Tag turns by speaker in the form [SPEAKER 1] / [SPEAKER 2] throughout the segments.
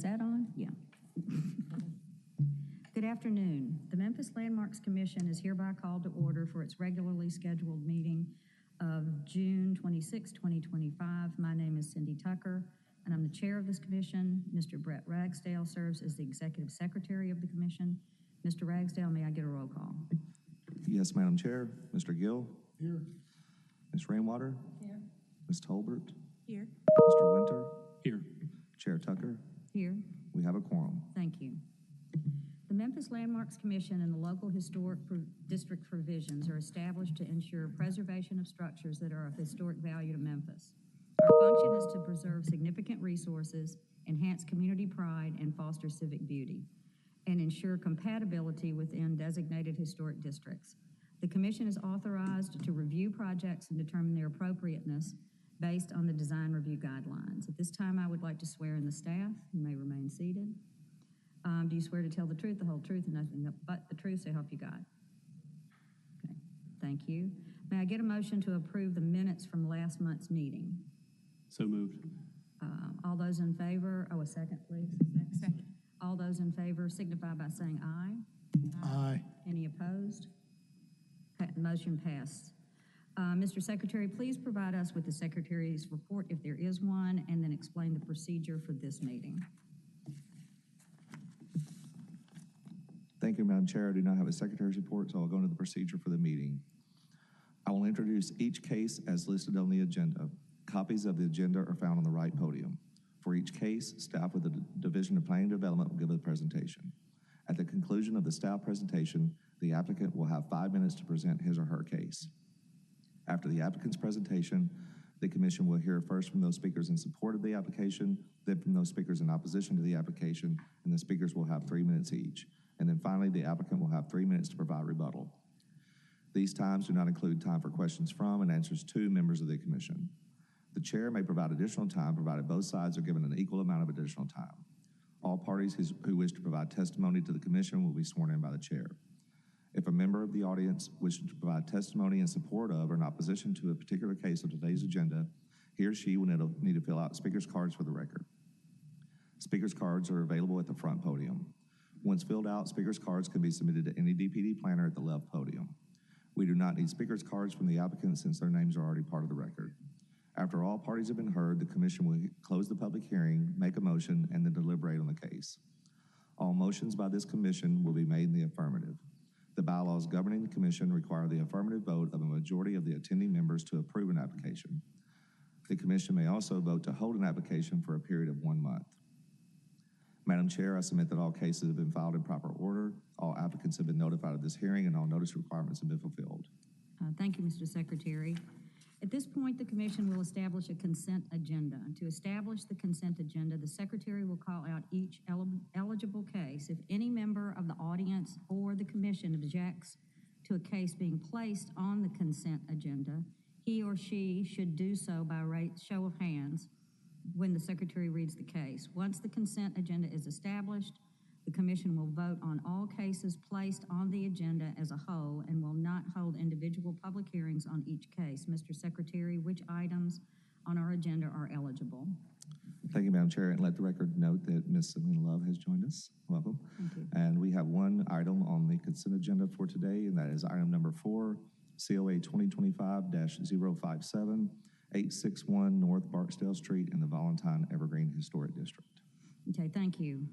[SPEAKER 1] Is that on? Yeah. Good afternoon. The Memphis Landmarks Commission is hereby called to order for its regularly scheduled meeting of June 26, 2025. My name is Cindy Tucker, and I'm the chair of this commission. Mr. Brett Ragsdale serves as the executive secretary of the commission. Mr. Ragsdale, may I get a roll call?
[SPEAKER 2] Yes, Madam Chair. Mr. Gill?
[SPEAKER 3] Here.
[SPEAKER 2] Ms. Rainwater?
[SPEAKER 1] Here.
[SPEAKER 2] Ms. Tolbert?
[SPEAKER 1] Here.
[SPEAKER 2] Mr. Winter?
[SPEAKER 3] Here.
[SPEAKER 2] Chair Tucker?
[SPEAKER 1] Here.
[SPEAKER 2] We have a quorum.
[SPEAKER 1] Thank you. The Memphis Landmarks Commission and the local historic district provisions are established to ensure preservation of structures that are of historic value to Memphis. Our function is to preserve significant resources, enhance community pride, and foster civic beauty, and ensure compatibility within designated historic districts. The Commission is authorized to review projects and determine their appropriateness based on the design review guidelines. At this time, I would like to swear in the staff. You may remain seated. Do you swear to tell the truth, the whole truth, and nothing but the truth, so help you God? Okay, thank you. May I get a motion to approve the minutes from last month's meeting?
[SPEAKER 3] So moved.
[SPEAKER 1] All those in favor, a second, please. Second. All those in favor signify by saying aye.
[SPEAKER 3] Aye.
[SPEAKER 1] Any opposed? Motion passed. Mr. Secretary, please provide us with the Secretary's report if there is one, and then explain the procedure for this meeting.
[SPEAKER 2] Thank you, Madam Chair. I do not have a secretary's report, so I'll go into the procedure for the meeting. I will introduce each case as listed on the agenda. Copies of the agenda are found on the right podium. For each case, staff with the Division of Planning and Development will give a presentation. At the conclusion of the staff presentation, the applicant will have 5 minutes to present his or her case. After the applicant's presentation, the commission will hear first from those speakers in support of the application, then from those speakers in opposition to the application, and the speakers will have 3 minutes each. And then finally, the applicant will have 3 minutes to provide rebuttal. These times do not include time for questions from and answers to members of the commission. The chair may provide additional time provided both sides are given an equal amount of additional time. All parties who wish to provide testimony to the commission will be sworn in by the chair. If a member of the audience wishes to provide testimony in support of or in opposition to a particular case of today's agenda, he or she will need to fill out speaker's cards for the record. Speaker's cards are available at the front podium. Once filled out, speaker's cards can be submitted to any DPD planner at the left podium. We do not need speaker's cards from the applicant since their names are already part of the record. After all parties have been heard, the commission will close the public hearing, make a motion, and then deliberate on the case. All motions by this commission will be made in the affirmative. The bylaws governing the commission require the affirmative vote of a majority of the attending members to approve an application. The commission may also vote to hold an application for a period of 1 month. Madam Chair, I submit that all cases have been filed in proper order, all applicants have been notified of this hearing, and all notice requirements have been fulfilled.
[SPEAKER 1] Thank you, Mr. Secretary. At this point, the commission will establish a consent agenda. To establish the consent agenda, the secretary will call out each eligible case. If any member of the audience or the commission objects to a case being placed on the consent agenda, he or she should do so by show of hands when the secretary reads the case. Once the consent agenda is established, the commission will vote on all cases placed on the agenda as a whole and will not hold individual public hearings on each case. Mr. Secretary, which items on our agenda are eligible?
[SPEAKER 2] Thank you, Madam Chair, and let the record note that Ms. Selena Love has joined us. Welcome.
[SPEAKER 1] Thank you.
[SPEAKER 2] And we have one item on the consent agenda for today, and that is item number 4, COA 2025-057, 861 North Barksdale Street in the Valentine Evergreen Historic District.
[SPEAKER 1] Okay, thank you.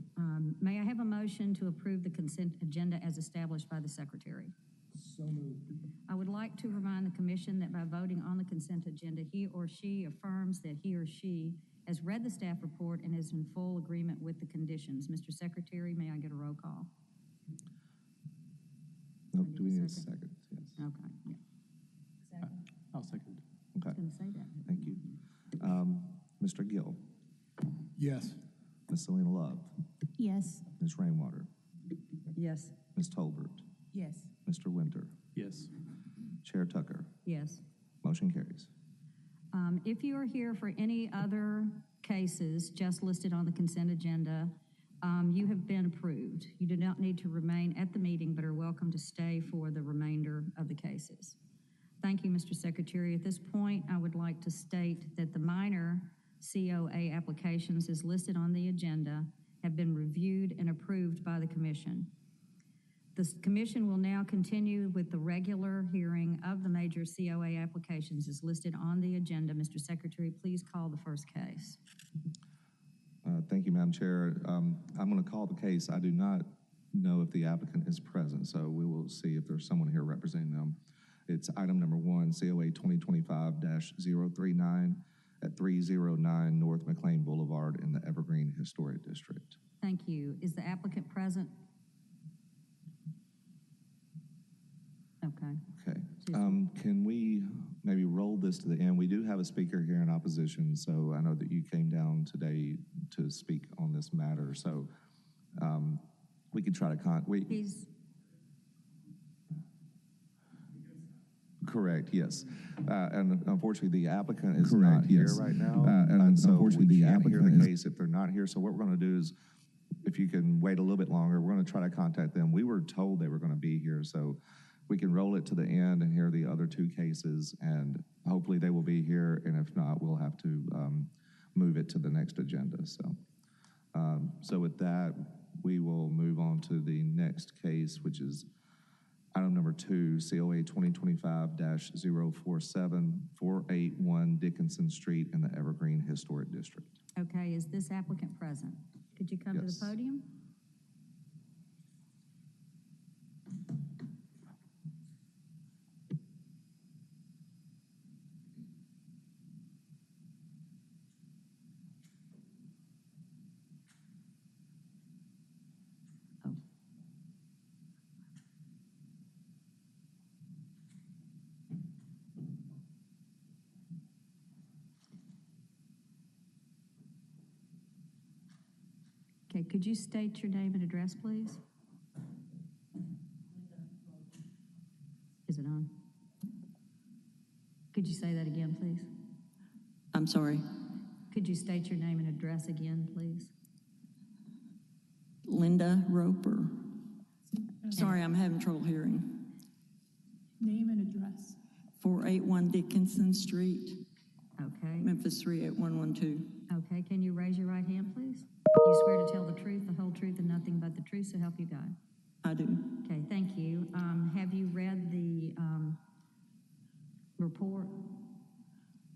[SPEAKER 1] May I have a motion to approve the consent agenda as established by the secretary?
[SPEAKER 3] So moved.
[SPEAKER 1] I would like to remind the commission that by voting on the consent agenda, he or she affirms that he or she has read the staff report and is in full agreement with the conditions. Mr. Secretary, may I get a roll call?
[SPEAKER 2] No, do we need a second? Yes.
[SPEAKER 1] Okay, yeah. Second?
[SPEAKER 3] I'll second.
[SPEAKER 2] Okay.
[SPEAKER 1] I was going to say that.
[SPEAKER 2] Thank you. Mr. Gill?
[SPEAKER 3] Yes.
[SPEAKER 2] Ms. Selena Love?
[SPEAKER 4] Yes.
[SPEAKER 2] Ms. Rainwater?
[SPEAKER 1] Yes.
[SPEAKER 2] Ms. Tolbert?
[SPEAKER 4] Yes.
[SPEAKER 2] Mr. Winter?
[SPEAKER 3] Yes.
[SPEAKER 2] Chair Tucker?
[SPEAKER 1] Yes.
[SPEAKER 2] Motion carries.
[SPEAKER 1] If you are here for any other cases just listed on the consent agenda, you have been approved. You do not need to remain at the meeting, but are welcome to stay for the remainder of the cases. Thank you, Mr. Secretary. At this point, I would like to state that the minor COA applications is listed on the agenda have been reviewed and approved by the commission. The commission will now continue with the regular hearing of the major COA applications as listed on the agenda. Mr. Secretary, please call the first case.
[SPEAKER 2] Thank you, Madam Chair. I'm going to call the case. I do not know if the applicant is present, so we will see if there's someone here representing them. It's item number 1, COA 2025-039 at 309 North McLean Boulevard in the Evergreen Historic District.
[SPEAKER 1] Thank you. Is the applicant present? Okay.
[SPEAKER 2] Okay. Can we maybe roll this to the end? We do have a speaker here in opposition, so I know that you came down today to speak on this matter. So we could try to
[SPEAKER 1] He's
[SPEAKER 2] correct, yes. And unfortunately, the applicant is
[SPEAKER 4] Correct,
[SPEAKER 2] not here
[SPEAKER 4] yes.
[SPEAKER 2] right now.
[SPEAKER 4] And
[SPEAKER 2] so
[SPEAKER 4] unfortunately,
[SPEAKER 2] we
[SPEAKER 4] the
[SPEAKER 2] can't hear
[SPEAKER 4] applicant
[SPEAKER 2] the
[SPEAKER 4] is-
[SPEAKER 2] case if they're not here. So what we're going to do is, if you can wait a little bit longer, we're going to try to contact them. We were told they were going to be here, so we can roll it to the end and hear the other 2 cases, and hopefully they will be here, and if not, we'll have to move it to the next agenda. So with that, we will move on to the next case, which is item number 2, COA 2025-047, 481 Dickinson Street in the Evergreen Historic District.
[SPEAKER 1] okay. Is this applicant present? Could you come to
[SPEAKER 2] Yes.
[SPEAKER 1] the podium? Oh. Okay, could you state your name and address, please? Is it on? Could you say that again, please?
[SPEAKER 5] I'm sorry,
[SPEAKER 1] Could you state your name and address again, please?
[SPEAKER 5] Linda Roper. Sorry, I'm having trouble hearing.
[SPEAKER 6] Name and address.
[SPEAKER 5] 481 Dickinson Street,
[SPEAKER 1] Okay.
[SPEAKER 5] Memphis 38112.
[SPEAKER 1] Okay, can you raise your right hand, please? You swear to tell the truth, the whole truth, and nothing but the truth, so help you God.
[SPEAKER 5] I do.
[SPEAKER 1] Okay, thank you. Have you read the report?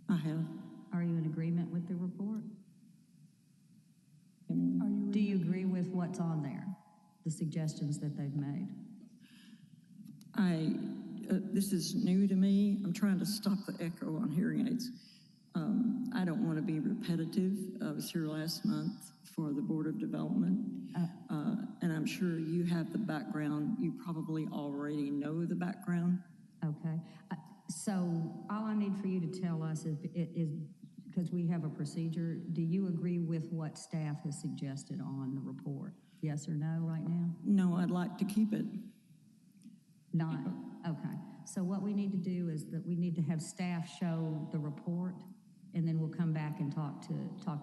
[SPEAKER 5] I have.
[SPEAKER 1] Are you in agreement with the report?
[SPEAKER 5] Emily.
[SPEAKER 6] Are you
[SPEAKER 1] Do you agree with what's on there, the suggestions that they've made?
[SPEAKER 5] This is new to me. I'm trying to stop the echo on hearing aids. I don't want to be repetitive. I was here last month for the Board of Development, and I'm sure you have the background. You probably already know the background.
[SPEAKER 1] Okay. So all I need for you to tell us is because we have a procedure, do you agree with what staff has suggested on the report? Yes or no right now?
[SPEAKER 5] No, I'd like to keep it.
[SPEAKER 1] Not? Okay. So what we need to do is that we need to have staff show the report, and then we'll come back and talk to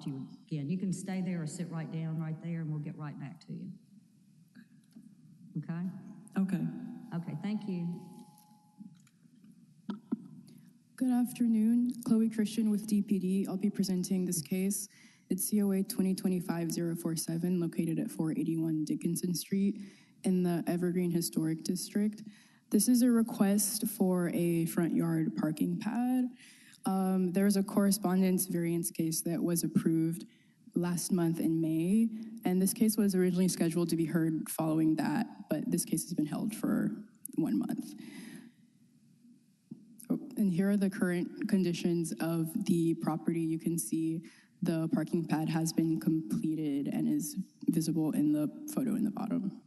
[SPEAKER 1] you again. You can stay there or sit right down right there, and we'll get right back to you. Okay?
[SPEAKER 5] Okay.
[SPEAKER 1] Okay, thank you.
[SPEAKER 6] Good afternoon, Chloe Christian with DPD. I'll be presenting this case. It's COA 2025-047, located at 481 Dickinson Street in the Evergreen Historic District. This is a request for a front yard parking pad. There's a correspondence variance case that was approved last month in May, and this case was originally scheduled to be heard following that, but this case has been held for 1 month. And here are the current conditions of the property. You can see the parking pad has been completed and is visible in the photo in the bottom.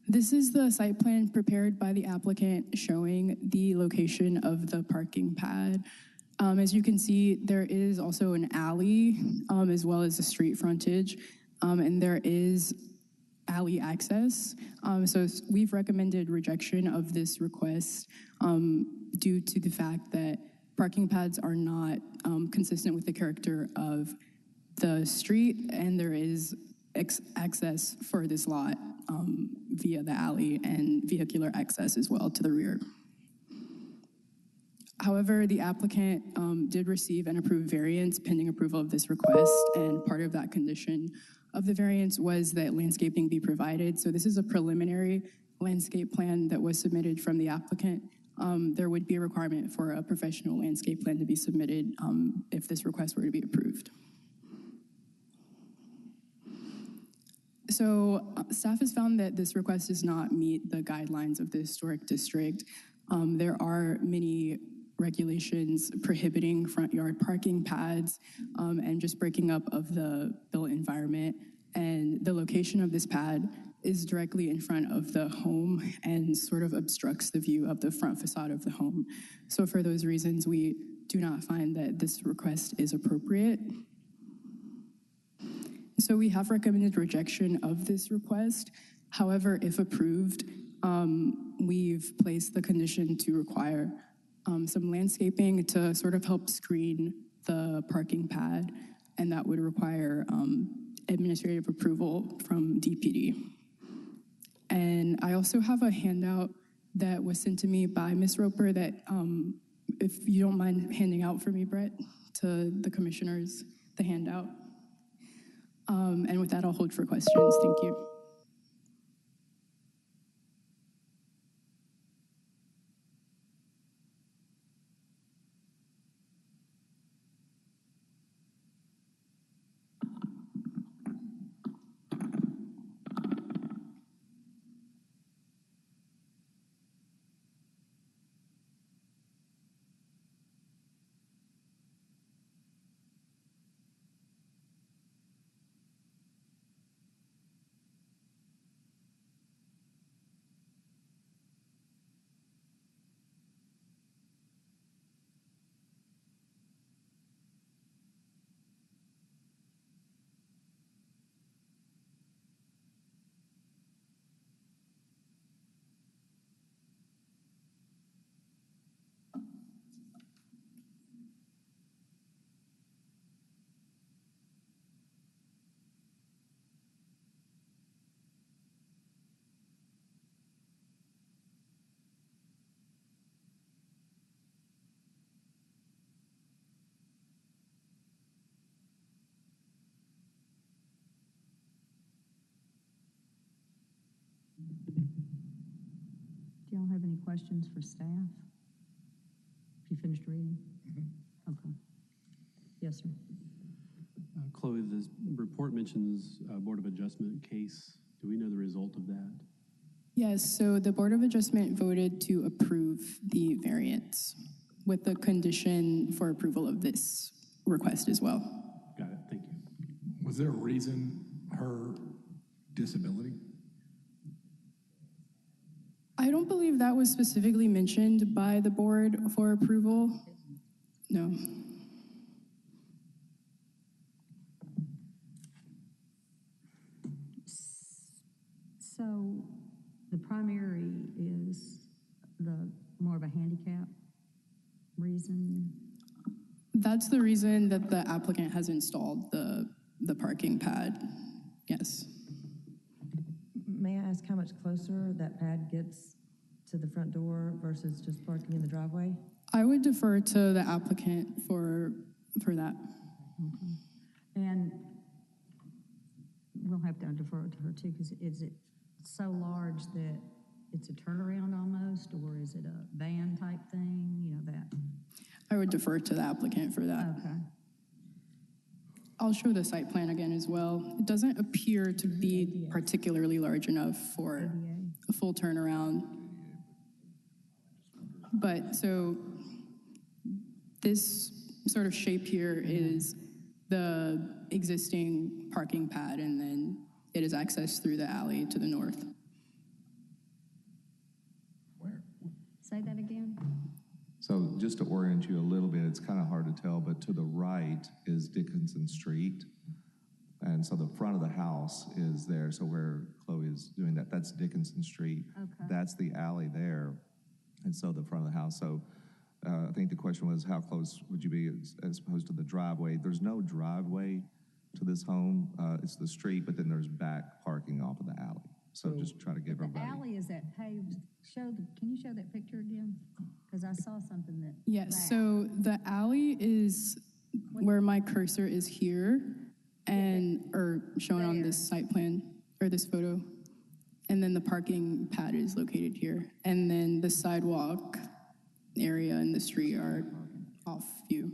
[SPEAKER 6] This is the site plan prepared by the applicant showing the location of the parking pad. As you can see, there is also an alley as well as a street frontage, and there is alley access. So we've recommended rejection of this request due to the fact that parking pads are not consistent with the character of the street, and there is access for this lot via the alley and vehicular access as well to the rear. However, the applicant did receive an approved variance pending approval of this request, and part of that condition of the variance was that landscaping be provided. So this is a preliminary landscape plan that was submitted from the applicant. There would be a requirement for a professional landscape plan to be submitted if this request were to be approved. So staff has found that this request does not meet the guidelines of the historic district. There are many regulations prohibiting front yard parking pads and just breaking up of the built environment. And the location of this pad is directly in front of the home and sort of obstructs the view of the front facade of the home. So for those reasons, we do not find that this request is appropriate. So we have recommended rejection of this request. However, if approved, we've placed the condition to require some landscaping to sort of help screen the parking pad, and that would require administrative approval from DPD. And I also have a handout that was sent to me by Ms. Roper that, if you don't mind handing out for me, Brett, to the commissioners, the handout. And with that, I'll hold for questions. Thank you.
[SPEAKER 1] Do y'all have any questions for staff? If you finished reading? Okay. Yes, sir.
[SPEAKER 3] Chloe, this report mentions Board of Adjustment case. Do we know the result of that?
[SPEAKER 6] Yes, so the Board of Adjustment voted to approve the variance with the condition for approval of this request as well.
[SPEAKER 3] Got it, thank you.
[SPEAKER 4] Was there a reason her disability?
[SPEAKER 6] I don't believe that was specifically mentioned by the board for approval. No.
[SPEAKER 1] So the primary is the more of a handicap reason?
[SPEAKER 6] That's the reason that the applicant has installed the parking pad. Yes.
[SPEAKER 7] May I ask how much closer that pad gets to the front door versus just parking in the driveway?
[SPEAKER 6] I would defer to the applicant for that.
[SPEAKER 1] Okay. And we'll have to defer to her too, because is it so large that it's a turnaround almost, or is it a van type thing, you know, that?
[SPEAKER 6] I would defer to the applicant for that.
[SPEAKER 1] Okay.
[SPEAKER 6] I'll show the site plan again as well. It doesn't appear to be particularly large enough for a full turnaround. But so this sort of shape here is the existing parking pad, and then it is accessed through the alley to the north.
[SPEAKER 4] Where?
[SPEAKER 1] Say that again?
[SPEAKER 2] So just to orient you a little bit, it's kind of hard to tell, but to the right is Dickinson Street. And so the front of the house is there. So where Chloe is doing that, that's Dickinson Street.
[SPEAKER 1] Okay.
[SPEAKER 2] That's the alley there. And so the front of the house. So I think the question was, how close would you be as opposed to the driveway? There's no driveway to this home. It's the street, but then there's back parking off of the alley. So just try to give
[SPEAKER 1] The
[SPEAKER 2] everybody.
[SPEAKER 1] alley is that paved, can you show that picture again? Because I saw something that.
[SPEAKER 6] Yes, so the alley is where my cursor is here and, or shown on this site plan, or this photo. And then the parking pad is located here. And then the sidewalk area and the street are off view.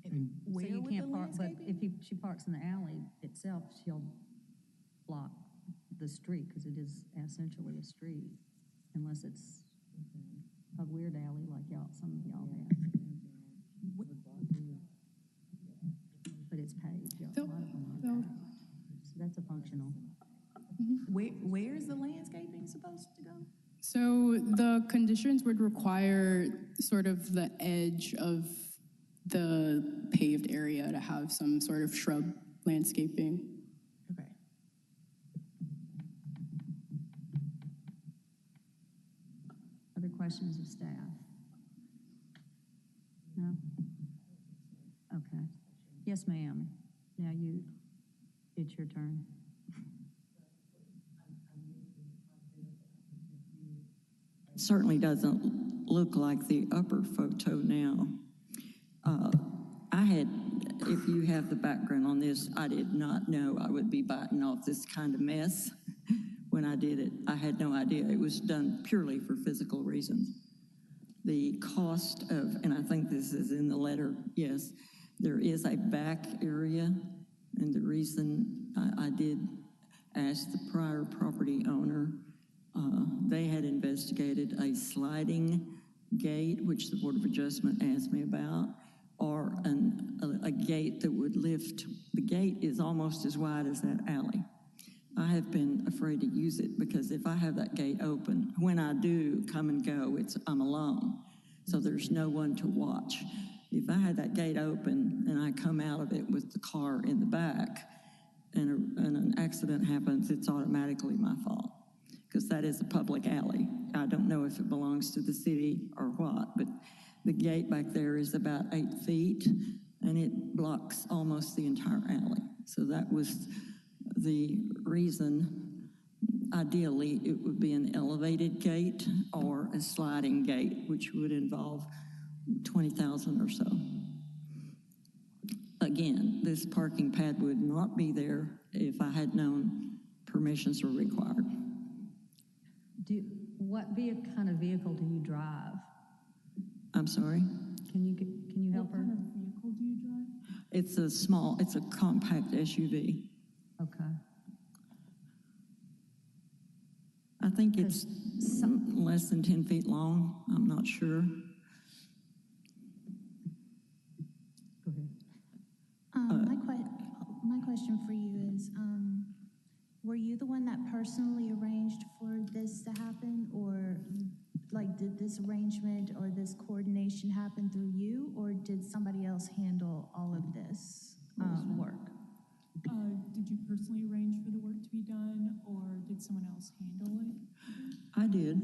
[SPEAKER 1] So you can't park, but if she parks in the alley itself, she'll block the street, because it is essentially a street, unless it's a weird alley like some of y'all have. But it's paved, a lot of them are
[SPEAKER 6] They'll-
[SPEAKER 1] paved. So that's a functional.
[SPEAKER 8] Where is the landscaping supposed to go?
[SPEAKER 6] So the conditions would require sort of the edge of the paved area to have some sort of shrub landscaping.
[SPEAKER 8] Okay.
[SPEAKER 1] Other questions of staff? No? Okay. Yes, ma'am. Now it's your turn.
[SPEAKER 5] Certainly doesn't look like the upper photo now. If you have the background on this, I did not know I would be biting off this kind of mess when I did it. I had no idea. It was done purely for physical reasons. The cost of, and I think this is in the letter, yes, there is a back area, and the reason I did ask the prior property owner, they had investigated a sliding gate, which the Board of Adjustment asked me about, or a gate that would lift. The gate is almost as wide as that alley. I have been afraid to use it because if I have that gate open, when I do come and go, I'm alone, so there's no one to watch. If I had that gate open and I come out of it with the car in the back and an accident happens, it's automatically my fault because that is a public alley. I don't know if it belongs to the city or what, but the gate back there is about 8 feet and it blocks almost the entire alley. So that was the reason. Ideally, it would be an elevated gate or a sliding gate, which would involve 20,000 or so. Again, this parking pad would not be there if I had known permissions were required.
[SPEAKER 1] What kind of vehicle do you drive?
[SPEAKER 5] I'm sorry?
[SPEAKER 1] Can you help her?
[SPEAKER 6] What kind of vehicle do you drive?
[SPEAKER 5] It's a compact SUV.
[SPEAKER 1] Okay.
[SPEAKER 5] I think it's less than 10 feet long. I'm not sure.
[SPEAKER 1] Go ahead.
[SPEAKER 9] My question for you is, were you the one that personally arranged for this to happen, or did this arrangement or this coordination happen through you, or did somebody else handle all of this work?
[SPEAKER 10] Did you personally arrange for the work to be done, or did someone else handle it?
[SPEAKER 5] I did.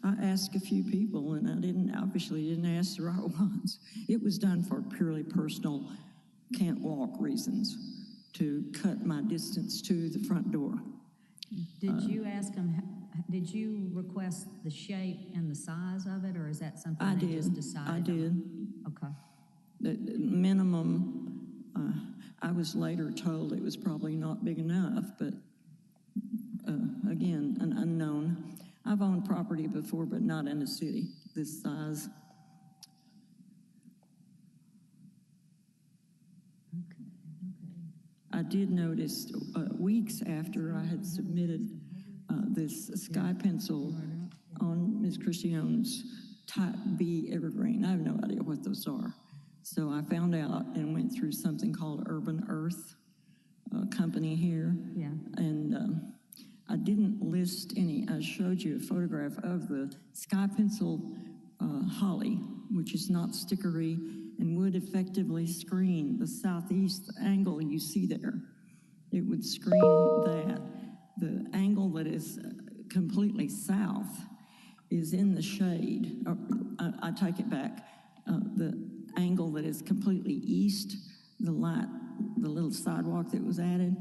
[SPEAKER 5] I asked a few people, and I obviously didn't ask the right ones. It was done for purely personal, can't walk reasons, to cut my distance to the front door.
[SPEAKER 1] Did you ask them, did you request the shape and the size of it, or is that something
[SPEAKER 5] I
[SPEAKER 1] they
[SPEAKER 5] did.
[SPEAKER 1] just decided
[SPEAKER 5] I did.
[SPEAKER 1] on? Okay.
[SPEAKER 5] The minimum, I was later told it was probably not big enough, but again, an unknown. I've owned property before, but not in a city this size. I did notice weeks after I had submitted this sky pencil on Ms. Christiane's Type B evergreen. I have no idea what those are. So I found out and went through something called Urban Earth, a company here.
[SPEAKER 1] Yeah.
[SPEAKER 5] And I didn't list any. I showed you a photograph of the sky pencil holly, which is not stickery and would effectively screen the southeast angle you see there. It would screen that. The angle that is completely south is in the shade. I take it back. The angle that is completely east, the little sidewalk that was added,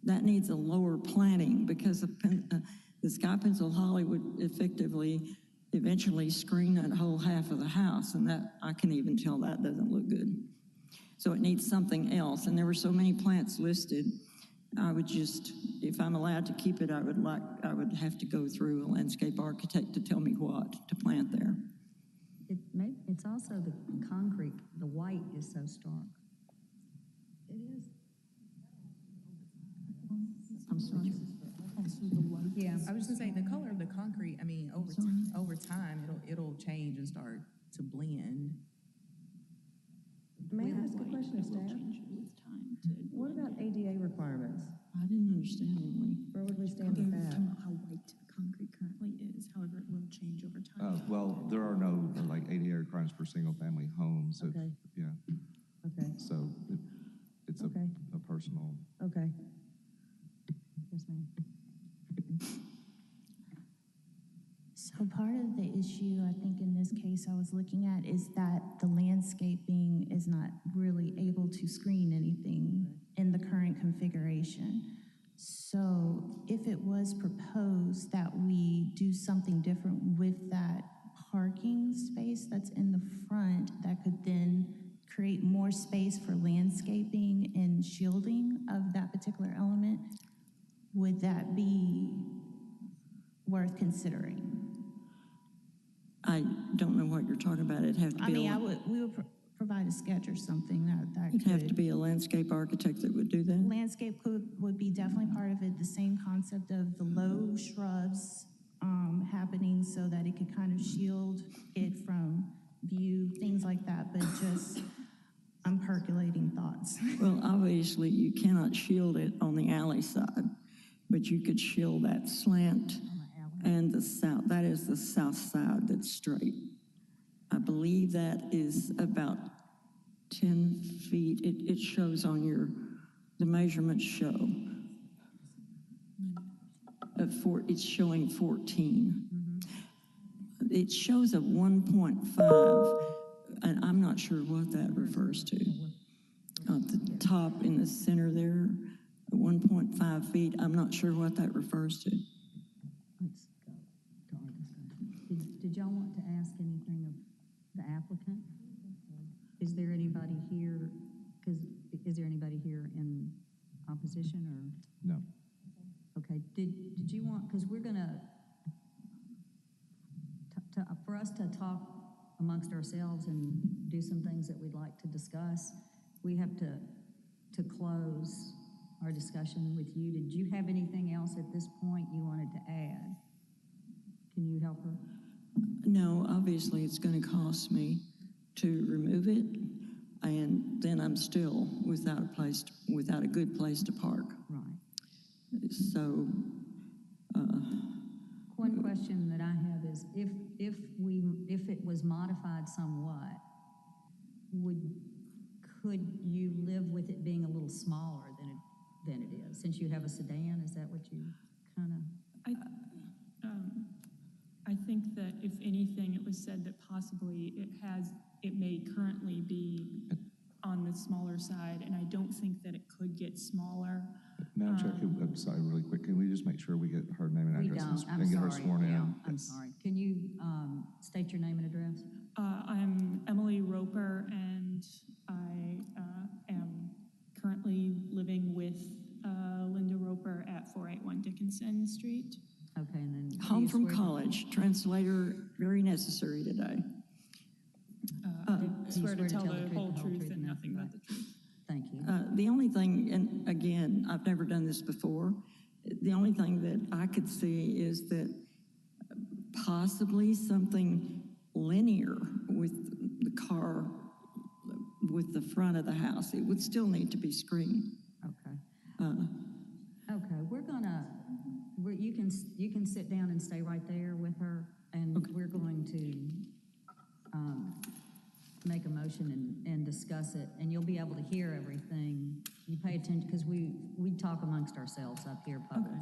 [SPEAKER 5] that needs a lower planting because the sky pencil holly would effectively eventually screen that whole half of the house, and that, I can even tell that doesn't look good. So it needs something else, and there were so many plants listed. I would just, if I'm allowed to keep it, I would have to go through a landscape architect to tell me what to plant there.
[SPEAKER 1] It's also the concrete, the white is so stark.
[SPEAKER 8] It is.
[SPEAKER 5] I'm sorry.
[SPEAKER 1] Yeah.
[SPEAKER 8] I was just saying, the color of the concrete, I mean, over time, it'll change and start to blend.
[SPEAKER 7] May I ask a question of staff? What about ADA requirements?
[SPEAKER 5] I didn't understand, Emily.
[SPEAKER 7] Where would we stand with that?
[SPEAKER 10] How white the concrete currently is, however, it will change over time.
[SPEAKER 2] Well, there are no like ADA requirements for single-family homes.
[SPEAKER 7] Okay.
[SPEAKER 2] Yeah,
[SPEAKER 7] Okay,
[SPEAKER 2] so it's
[SPEAKER 7] Okay.
[SPEAKER 2] a personal.
[SPEAKER 7] okay.
[SPEAKER 1] Yes, ma'am.
[SPEAKER 9] So part of the issue, I think in this case I was looking at, is that the landscaping is not really able to screen anything in the current configuration. So if it was proposed that we do something different with that parking space that's in the front, that could then create more space for landscaping and shielding of that particular element, would that be worth considering?
[SPEAKER 5] I don't know what you're talking about. It'd have to be.
[SPEAKER 9] We would provide a sketch or something that
[SPEAKER 5] It'd have to be a landscape architect that would do that.
[SPEAKER 9] Landscape would be definitely part of it. The same concept of the low shrubs happening so that it could kind of shield it from view, things like that. But just, I'm percolating thoughts.
[SPEAKER 5] Well, obviously, you cannot shield it on the alley side, but you could shield that slant and the south. That is the south side that's straight. I believe that is about 10 feet. It shows on the measurements show. It's showing 14. It shows a 1.5, and I'm not sure what that refers to. At the top in the center there, 1.5 feet, I'm not sure what that refers to.
[SPEAKER 1] Let's go to our discussion. Did y'all want to ask anything of the applicant? Is there anybody here, is there anybody here in opposition or?
[SPEAKER 2] No.
[SPEAKER 1] Okay, did you want, because we're gonna, for us to talk amongst ourselves and do some things that we'd like to discuss, we have to close our discussion with you. Did you have anything else at this point you wanted to add? Can you help her?
[SPEAKER 5] No, obviously it's going to cost me to remove it, and then I'm still without a good place to park.
[SPEAKER 1] Right.
[SPEAKER 5] So,
[SPEAKER 1] One question that I have is, if it was modified somewhat, could you live with it being a little smaller than it is? Since you have a sedan, is that what you kind of?
[SPEAKER 10] I think that if anything, it was said that possibly it may currently be on the smaller side, and I don't think that it could get smaller.
[SPEAKER 2] Madam Chair, I'm sorry, really quick, can we just make sure we get her name and
[SPEAKER 1] We
[SPEAKER 2] address
[SPEAKER 1] don't, I'm
[SPEAKER 2] and get her
[SPEAKER 1] sorry.
[SPEAKER 2] sworn
[SPEAKER 1] Yeah,
[SPEAKER 2] in?
[SPEAKER 1] I'm sorry. Can you state your name and address?
[SPEAKER 10] I'm Emily Roper, and I am currently living with Linda Roper at 481 Dickinson Street.
[SPEAKER 1] Okay, and then. do
[SPEAKER 5] home
[SPEAKER 1] you
[SPEAKER 5] from
[SPEAKER 1] swear-
[SPEAKER 5] college, translator, very necessary today.
[SPEAKER 10] I
[SPEAKER 1] do you
[SPEAKER 10] swear to tell the whole truth and nothing but the truth.
[SPEAKER 1] Thank you.
[SPEAKER 5] The only thing, and again, I've never done this before, the only thing that I could see is that possibly something linear with the car, with the front of the house. It would still need to be screened.
[SPEAKER 1] Okay. Okay, you can sit down and stay right there with her, and we're going to make a motion and discuss it, and you'll be able to hear everything. You pay attention, because we talk amongst ourselves up here publicly.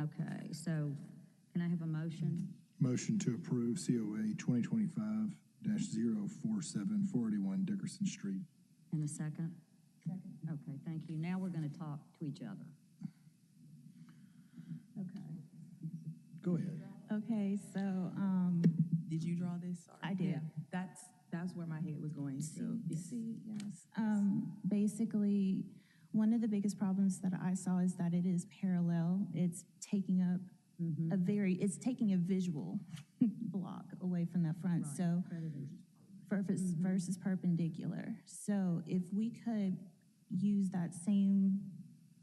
[SPEAKER 1] Okay, so can I have a motion?
[SPEAKER 4] Motion to approve COA 2025-047, 481 Dickerson Street.
[SPEAKER 1] In a second? Second. Okay, thank you. Now we're going to talk to each other. Okay.
[SPEAKER 4] Go ahead.
[SPEAKER 8] Okay, so, did you draw this? Or-
[SPEAKER 9] I did.
[SPEAKER 8] Yeah, that's where my head was going, so.
[SPEAKER 9] Yes. Basically, one of the biggest problems that I saw is that it is parallel. It's taking up it's taking a visual block away from the front. So versus perpendicular. So if we could use that same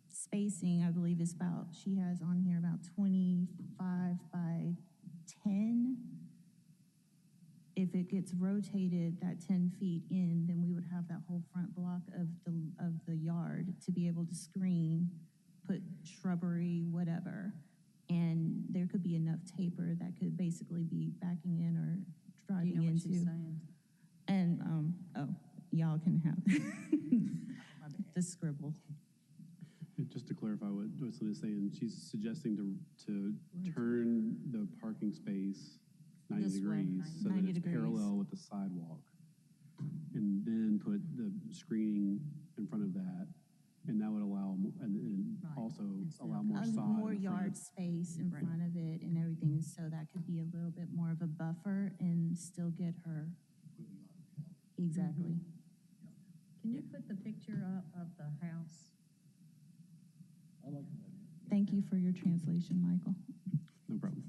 [SPEAKER 9] spacing, I believe is about, she has on here about 25 by 10. If it gets rotated that 10 feet in, then we would have that whole front block of the yard to be able to screen, put shrubbery, whatever. And there could be enough taper that could basically be backing in or driving
[SPEAKER 1] Do you know what
[SPEAKER 9] into.
[SPEAKER 1] she's saying?
[SPEAKER 9] And, y'all can have the scribble.
[SPEAKER 3] Just to clarify what Jocelyn is saying, she's suggesting to turn the parking space 90
[SPEAKER 1] This way,
[SPEAKER 3] degrees so that
[SPEAKER 9] 90
[SPEAKER 3] it's
[SPEAKER 9] degrees.
[SPEAKER 3] parallel with the sidewalk. And then put the screening in front of that, and that would allow, and
[SPEAKER 1] Right.
[SPEAKER 3] also
[SPEAKER 1] Instead
[SPEAKER 3] allow
[SPEAKER 1] of
[SPEAKER 3] more side.
[SPEAKER 9] More
[SPEAKER 3] in front.
[SPEAKER 9] yard space in front of it and everything, so that could be a little bit more of a buffer and still get her. Exactly.
[SPEAKER 1] Can you put the picture up of the house?
[SPEAKER 9] Thank you for your translation, Michael.
[SPEAKER 3] No problem.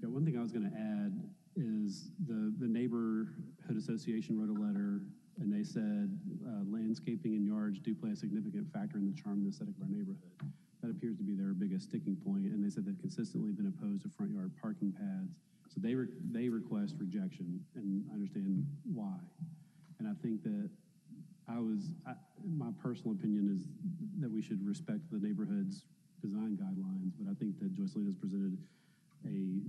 [SPEAKER 3] Yeah, one thing I was gonna add is the neighborhood association wrote a letter, and they said, landscaping and yards do play a significant factor in the charm and aesthetic of our neighborhood. That appears to be their biggest sticking point, and they said they've consistently been opposed to front yard parking pads. So they request rejection, and I understand why. And I think that my personal opinion is that we should respect the neighborhood's design guidelines, but I think that Jocelyn has presented a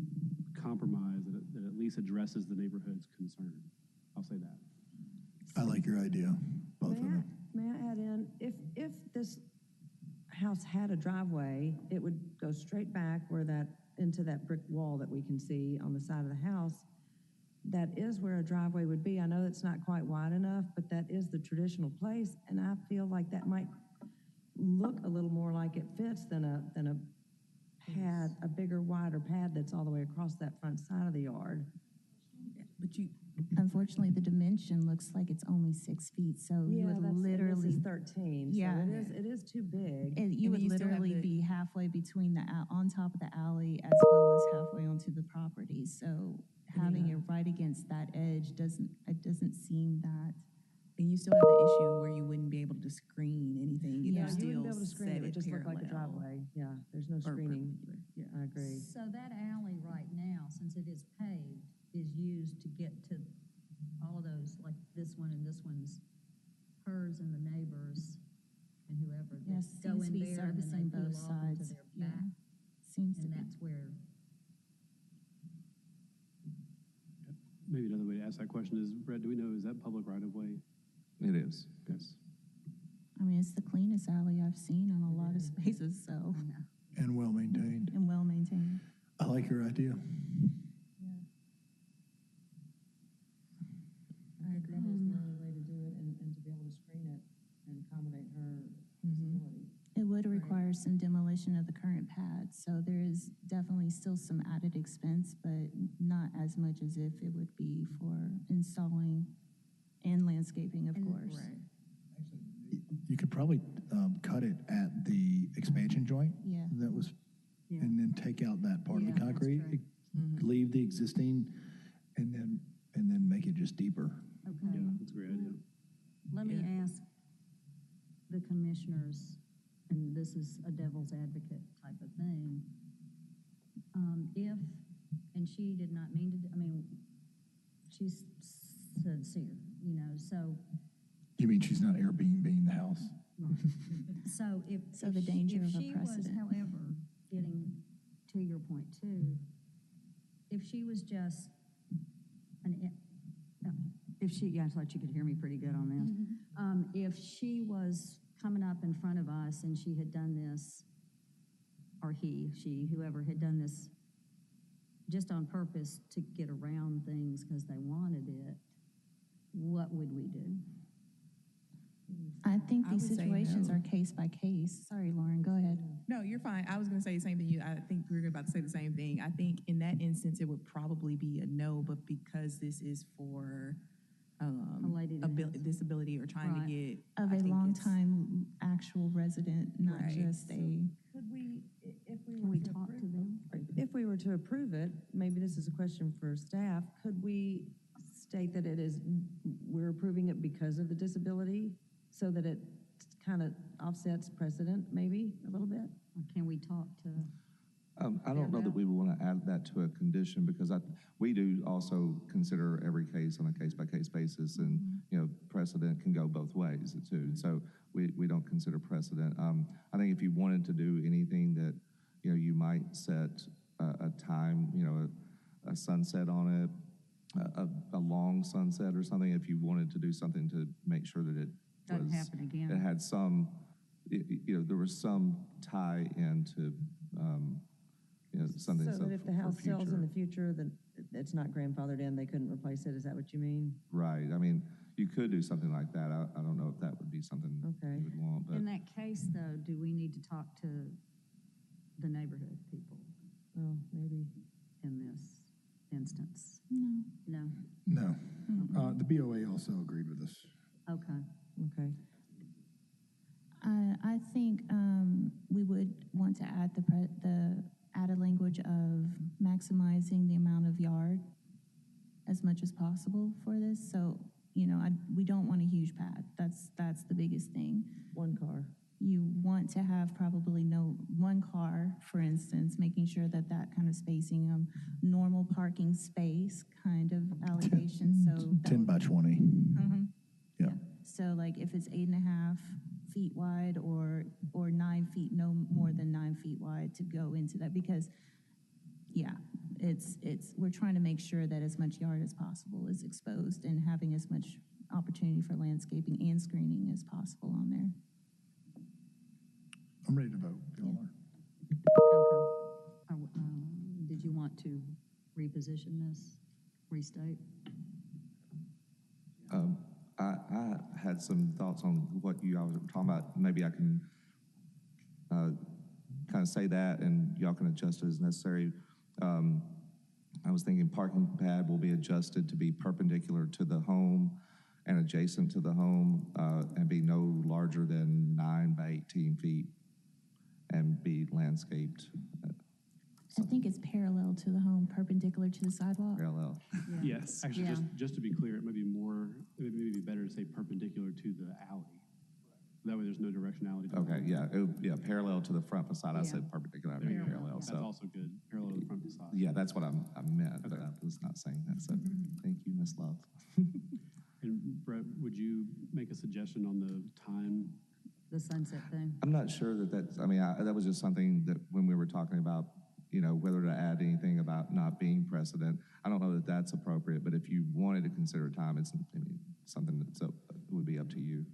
[SPEAKER 3] compromise that at least addresses the neighborhood's concern. I'll say that.
[SPEAKER 11] I like your idea, both of them.
[SPEAKER 7] May I add in, if this house had a driveway, it would go straight back into that brick wall that we can see on the side of the house. That is where a driveway would be. I know it's not quite wide enough, but that is the traditional place, and I feel like that might look a little more like it fits than a pad, a bigger, wider pad that's all the way across that front side of the yard.
[SPEAKER 8] But
[SPEAKER 9] Unfortunately, the dimension looks like it's only 6 feet, so you would
[SPEAKER 7] and this
[SPEAKER 9] literally,
[SPEAKER 7] is 13,
[SPEAKER 9] Yeah.
[SPEAKER 7] so it is too big.
[SPEAKER 9] you
[SPEAKER 8] And
[SPEAKER 9] would
[SPEAKER 8] you still have
[SPEAKER 9] literally
[SPEAKER 8] the-
[SPEAKER 9] be halfway between on top of the alley as well as halfway onto the property. So having it right against that edge doesn't seem that.
[SPEAKER 8] And you still have the issue where you wouldn't be able to screen anything. It
[SPEAKER 9] Yeah.
[SPEAKER 8] would
[SPEAKER 7] You wouldn't be
[SPEAKER 8] still
[SPEAKER 7] able to screen
[SPEAKER 8] set
[SPEAKER 7] it, it would just look like a
[SPEAKER 8] parallel.
[SPEAKER 7] driveway. Yeah, there's no
[SPEAKER 8] Or
[SPEAKER 7] screening.
[SPEAKER 8] perpendicular.
[SPEAKER 7] Yeah, I agree.
[SPEAKER 1] So that alley right now, since it is paved, is used to get to all of those, like this one and this one's, hers and the neighbors and whoever. that
[SPEAKER 9] Yes,
[SPEAKER 1] go
[SPEAKER 9] seems to
[SPEAKER 1] in
[SPEAKER 9] be
[SPEAKER 1] there and then
[SPEAKER 9] servicing
[SPEAKER 1] they peel
[SPEAKER 9] both
[SPEAKER 1] off into
[SPEAKER 9] sides.
[SPEAKER 1] their
[SPEAKER 9] Yeah.
[SPEAKER 1] back,
[SPEAKER 9] Seems to
[SPEAKER 1] and
[SPEAKER 9] be.
[SPEAKER 1] that's where,
[SPEAKER 3] Maybe another way to ask that question is, Brett, do we know, is that public right of way?
[SPEAKER 2] It is.
[SPEAKER 3] Yes.
[SPEAKER 9] I mean, it's the cleanest alley I've seen on a lot of spaces, so,
[SPEAKER 11] And well maintained.
[SPEAKER 9] and well maintained.
[SPEAKER 11] I like your idea.
[SPEAKER 7] I agree. That is the only way to do it and to be able to screen it and accommodate her disability.
[SPEAKER 9] It would require some demolition of the current pad, so there is definitely still some added expense, but not as much as if it would be for installing and landscaping, of course.
[SPEAKER 11] You could probably cut it at the expansion joint.
[SPEAKER 9] Yeah.
[SPEAKER 11] That was,
[SPEAKER 1] Yeah.
[SPEAKER 11] and then take out that part of
[SPEAKER 1] Yeah,
[SPEAKER 11] the
[SPEAKER 1] that's
[SPEAKER 11] concrete,
[SPEAKER 1] true.
[SPEAKER 11] leave the existing, and then make it just deeper.
[SPEAKER 1] okay.
[SPEAKER 3] Yeah, that's a great idea.
[SPEAKER 1] Let me
[SPEAKER 8] Yeah.
[SPEAKER 1] ask the commissioners, and this is a devil's advocate type of thing. If, and she did not mean to, I mean, she's sincere, so,
[SPEAKER 11] You mean she's not Airbnb-ing the house?
[SPEAKER 1] so if.
[SPEAKER 9] So
[SPEAKER 1] if
[SPEAKER 9] the
[SPEAKER 1] she-
[SPEAKER 9] danger of a
[SPEAKER 1] If she was,
[SPEAKER 9] precedent.
[SPEAKER 1] however, getting to your point too, if she was just if she, yeah, I thought you could hear me pretty good on this. If she was coming up in front of us and she had done this, or she, whoever had done this just on purpose to get around things because they wanted it, what would we do?
[SPEAKER 9] I think
[SPEAKER 8] I
[SPEAKER 9] these
[SPEAKER 8] would say
[SPEAKER 9] situations
[SPEAKER 8] no.
[SPEAKER 9] are case by case. Sorry, Lauren, go ahead.
[SPEAKER 8] No, you're fine. I was going to say the same thing. I think we were about to say the same thing. I think in that instance, it would probably be a no, but because this is for
[SPEAKER 1] A lady that has-
[SPEAKER 8] disability or trying
[SPEAKER 1] Right.
[SPEAKER 8] to get
[SPEAKER 9] Of
[SPEAKER 8] I
[SPEAKER 9] a
[SPEAKER 8] think
[SPEAKER 9] long
[SPEAKER 8] it's-
[SPEAKER 9] time actual resident, not
[SPEAKER 8] Right.
[SPEAKER 9] just a.
[SPEAKER 7] Could we, if we
[SPEAKER 1] Can
[SPEAKER 7] were
[SPEAKER 1] we
[SPEAKER 7] to
[SPEAKER 1] talk to
[SPEAKER 7] approve-
[SPEAKER 1] them?
[SPEAKER 7] If we were to approve it, maybe this is a question for staff, could we state that it is, we're approving it because of the disability, so that it kind of offsets precedent, maybe, a little bit?
[SPEAKER 1] Or can we talk to?
[SPEAKER 2] I don't know that we would want to add that to a condition because we do also consider every case on a case-by-case basis and, you know, precedent can go both ways too. So we don't consider precedent. I think if you wanted to do anything that, you know, you might set a time, you know, a sunset on it, a long sunset or something, if you wanted to do something to make sure that it
[SPEAKER 1] Doesn't
[SPEAKER 2] was,
[SPEAKER 1] happen again.
[SPEAKER 2] it had some, you know, there was some tie into, you know, something
[SPEAKER 7] So that if the
[SPEAKER 2] for
[SPEAKER 7] house sells in
[SPEAKER 2] future.
[SPEAKER 7] the future, then it's not grandfathered in, they couldn't replace it, is that what you mean?
[SPEAKER 2] Right, I mean, you could do something like that. I don't know if that would be something
[SPEAKER 7] Okay.
[SPEAKER 2] you would want, but
[SPEAKER 1] In that case, though, do we need to talk to the neighborhood people
[SPEAKER 7] Oh, maybe.
[SPEAKER 1] in this instance?
[SPEAKER 9] No.
[SPEAKER 1] No?
[SPEAKER 11] No. The BOA also agreed with us.
[SPEAKER 1] Okay.
[SPEAKER 7] Okay.
[SPEAKER 9] I think we would want to add the added language of maximizing the amount of yard as much as possible for this. So, you know, we don't want a huge pad. That's the biggest thing.
[SPEAKER 7] One car.
[SPEAKER 9] You want to have probably no one car, for instance, making sure that that kind of spacing, normal parking space kind of allocation. So that
[SPEAKER 11] 10
[SPEAKER 9] would
[SPEAKER 11] by
[SPEAKER 9] be-
[SPEAKER 11] 20.
[SPEAKER 9] Mhm.
[SPEAKER 11] Yeah.
[SPEAKER 9] So like if it's 8.5 feet wide or 9 feet, no more than 9 feet wide to go into that, because yeah, we're trying to make sure that as much yard as possible is exposed and having as much opportunity for landscaping and screening as possible on there.
[SPEAKER 11] I'm ready to vote. Y'all are.
[SPEAKER 1] Okay. Did you want to reposition this, restate?
[SPEAKER 2] I had some thoughts on what you all were talking about. Maybe I can kind of say that and y'all can adjust it as necessary. I was thinking parking pad will be adjusted to be perpendicular to the home and adjacent to the home and be no larger than 9 by 18 feet and be landscaped
[SPEAKER 9] I think it's parallel to the home, perpendicular to the sidewalk.
[SPEAKER 2] parallel.
[SPEAKER 3] Yes, actually,
[SPEAKER 1] Yeah.
[SPEAKER 3] just to be clear, it might be be better to say perpendicular to the alley. That way there's no directionality. to the
[SPEAKER 2] Okay,
[SPEAKER 3] road.
[SPEAKER 2] yeah, parallel to the front facade. I
[SPEAKER 1] Yeah.
[SPEAKER 2] said perpendicular, I
[SPEAKER 3] There
[SPEAKER 2] mean
[SPEAKER 3] you go.
[SPEAKER 2] parallel.
[SPEAKER 3] That's
[SPEAKER 2] So
[SPEAKER 3] also good, parallel to the front facade.
[SPEAKER 2] yeah, that's what I meant, but
[SPEAKER 3] Okay.
[SPEAKER 2] I was not saying that. So thank you, Miss Love.
[SPEAKER 3] And Brett, would you make a suggestion on the time?
[SPEAKER 1] The sunset thing?
[SPEAKER 2] I'm not sure that that's, I mean, that was just something that when we were talking about, you know, whether to add anything about not being precedent, I don't know that that's appropriate, but if you wanted to consider time, it's, I mean, something that's up, it would be up to you.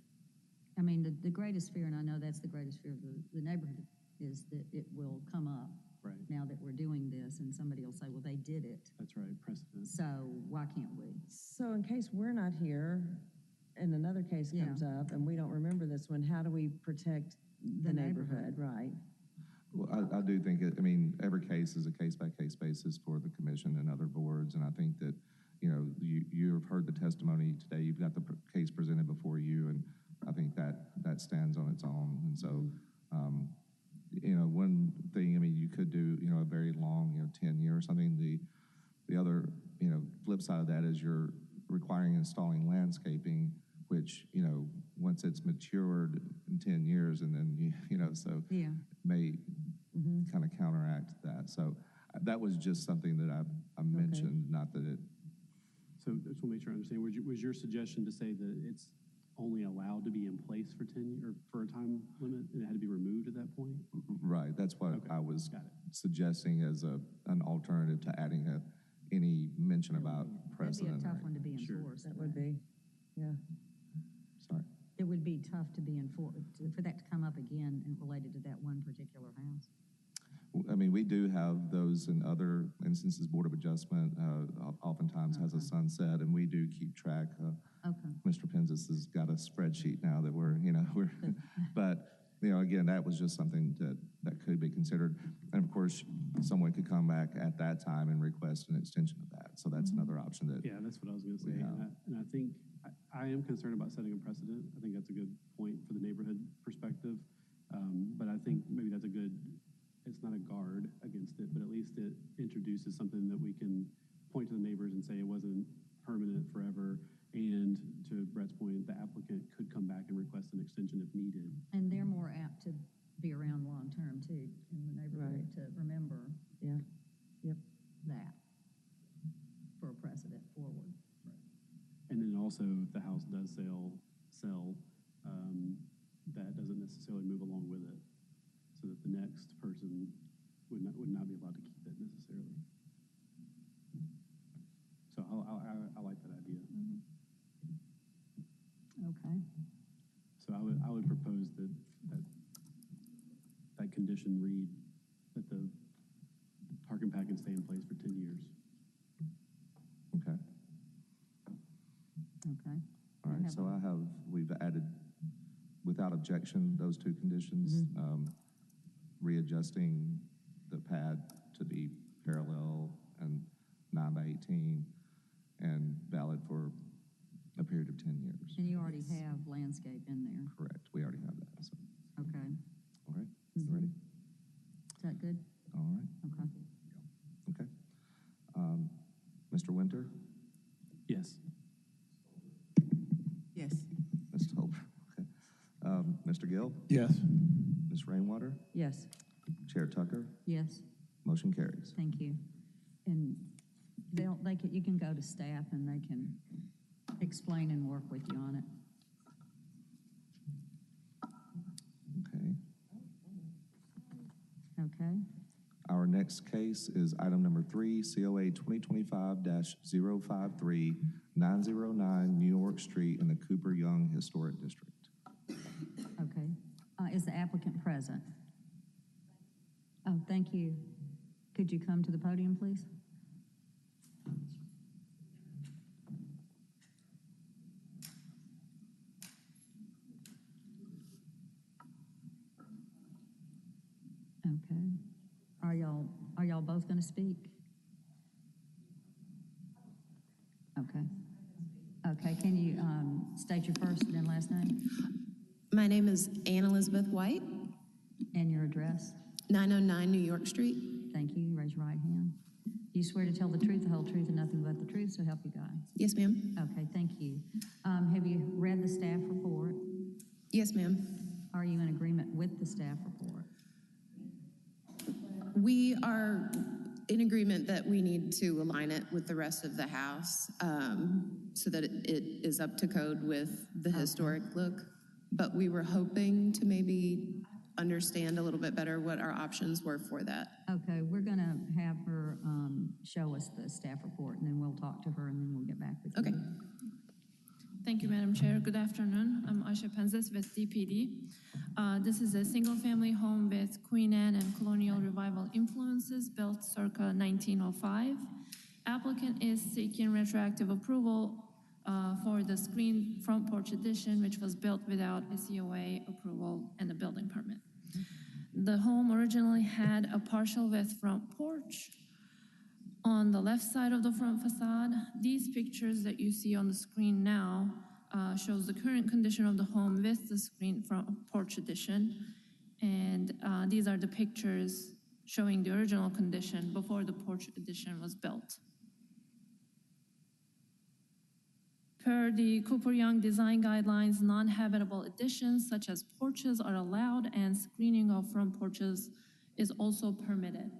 [SPEAKER 1] I mean, the greatest fear, and I know that's the greatest fear of the neighborhood, is that it will come up
[SPEAKER 3] Right,
[SPEAKER 1] now that we're doing this, and somebody will say, well, they did it,
[SPEAKER 3] that's right, precedent.
[SPEAKER 1] so why can't we?
[SPEAKER 7] So in case we're not here and another case
[SPEAKER 1] Yeah.
[SPEAKER 7] comes up and we don't remember this one, how do we protect the
[SPEAKER 1] The neighborhood.
[SPEAKER 7] neighborhood, right?
[SPEAKER 2] Well, I do think, I mean, every case is a case-by-case basis for the commission and other boards, and I think that, you know, you've heard the testimony today, you've got the case presented before you, and I think that stands on its own, and so, you know, one thing, I mean, you could do, you know, a very long, you know, 10-year or something. The other, you know, flip side of that is you're requiring installing landscaping, which, you know, once it's matured in 10 years, and then, you know, so
[SPEAKER 1] Yeah.
[SPEAKER 2] may kind of counteract that. So that was just something that I mentioned, not that it,
[SPEAKER 3] So just want to make sure I understand, was your suggestion to say that it's only allowed to be in place for 10 or for a time limit, and it had to be removed at that point?
[SPEAKER 2] right, that's what
[SPEAKER 3] Okay,
[SPEAKER 2] I was
[SPEAKER 3] got it.
[SPEAKER 2] suggesting as an alternative to adding any mention about
[SPEAKER 1] That'd be a
[SPEAKER 2] precedent.
[SPEAKER 1] tough one to be
[SPEAKER 3] Sure.
[SPEAKER 1] enforced.
[SPEAKER 7] That would be, yeah.
[SPEAKER 2] Sorry.
[SPEAKER 1] It would be tough to be enforced, for that to come up again and related to that one particular house.
[SPEAKER 2] I mean, we do have those in other instances. Board of Adjustment oftentimes has a sunset, and we do keep track.
[SPEAKER 1] Okay.
[SPEAKER 2] Mr. Penzis has got a spreadsheet now that we're, but, again, that was just something that could be considered. And of course, someone could come back at that time and request an extension of that. So that's another option that.
[SPEAKER 3] Yeah, that's what I was going to say.
[SPEAKER 2] Yeah.
[SPEAKER 3] And I think, I am concerned about setting a precedent. I think that's a good point for the neighborhood perspective. But I think maybe that's it's not a guard against it, but at least it introduces something that we can point to the neighbors and say it wasn't permanent forever. And to Brett's point, the applicant could come back and request an extension if needed.
[SPEAKER 1] And they're more apt to be around long-term too in the neighborhood to remember
[SPEAKER 7] Yeah, yep.
[SPEAKER 1] that for a precedent forward.
[SPEAKER 3] And then also, if the house does sell, that doesn't necessarily move along with it, so that the next person would not be allowed to keep it necessarily. So I like that idea.
[SPEAKER 1] Okay.
[SPEAKER 3] So I would propose that condition read that the parking pad can stay in place for 10 years.
[SPEAKER 2] Okay.
[SPEAKER 1] Okay.
[SPEAKER 2] All right. So we've added, without objection, those two conditions, readjusting the pad to be parallel and 9 by 18 and valid for a period of 10 years.
[SPEAKER 1] And you already have landscape in there.
[SPEAKER 2] Correct. We already have that. So.
[SPEAKER 1] Okay.
[SPEAKER 2] All right. You ready?
[SPEAKER 1] Is that good?
[SPEAKER 2] All right.
[SPEAKER 1] Okay.
[SPEAKER 2] Okay. Mr. Winter?
[SPEAKER 3] Yes.
[SPEAKER 8] Yes.
[SPEAKER 2] Ms. Tolber? Okay. Mr. Gill?
[SPEAKER 11] Yes.
[SPEAKER 2] Ms. Rainwater?
[SPEAKER 7] Yes.
[SPEAKER 2] Chair Tucker?
[SPEAKER 1] Yes.
[SPEAKER 2] Motion carries.
[SPEAKER 1] Thank you. And you can go to staff and they can explain and work with you on it.
[SPEAKER 2] Okay.
[SPEAKER 1] Okay.
[SPEAKER 2] Our next case is item number 3, COA 2025-053, 909 New York Street in the Cooper Young Historic District.
[SPEAKER 1] Okay. Is the applicant present? Oh, thank you. Could you come to the podium, please? Okay. Are y'all both going to speak? Okay. Okay. Can you state your first and then last name
[SPEAKER 12] My name is Anne Elizabeth White,
[SPEAKER 1] and your address?
[SPEAKER 12] 909 New York Street.
[SPEAKER 1] Thank you. Raise your right hand. Do you swear to tell the truth, the whole truth, and nothing but the truth, so help you God?
[SPEAKER 12] Yes, ma'am.
[SPEAKER 1] Okay. Thank you. Have you read the staff report?
[SPEAKER 12] Yes, ma'am.
[SPEAKER 1] Are you in agreement with the staff report?
[SPEAKER 12] We are in agreement that we need to align it with the rest of the house so that it is up to code with the historic look. But we were hoping to maybe understand a little bit better what our options were for that.
[SPEAKER 1] Okay, we're going to have her show us the staff report, and then we'll talk to her, and then we'll get back with you.
[SPEAKER 12] Okay.
[SPEAKER 13] Thank you, Madam Chair. Good afternoon. I'm Asha Penzis with DPD. This is a single-family home with Queen Anne and colonial revival influences built circa 1905. Applicant is seeking retroactive approval for the screen front porch addition, which was built without a COA approval and a building permit. The home originally had a partial width front porch on the left side of the front facade. These pictures that you see on the screen now shows the current condition of the home with the screen front porch addition. And these are the pictures showing the original condition before the porch addition was built. Per the Cooper Young design guidelines, non-habitable additions such as porches are allowed, and screening of front porches is also permitted.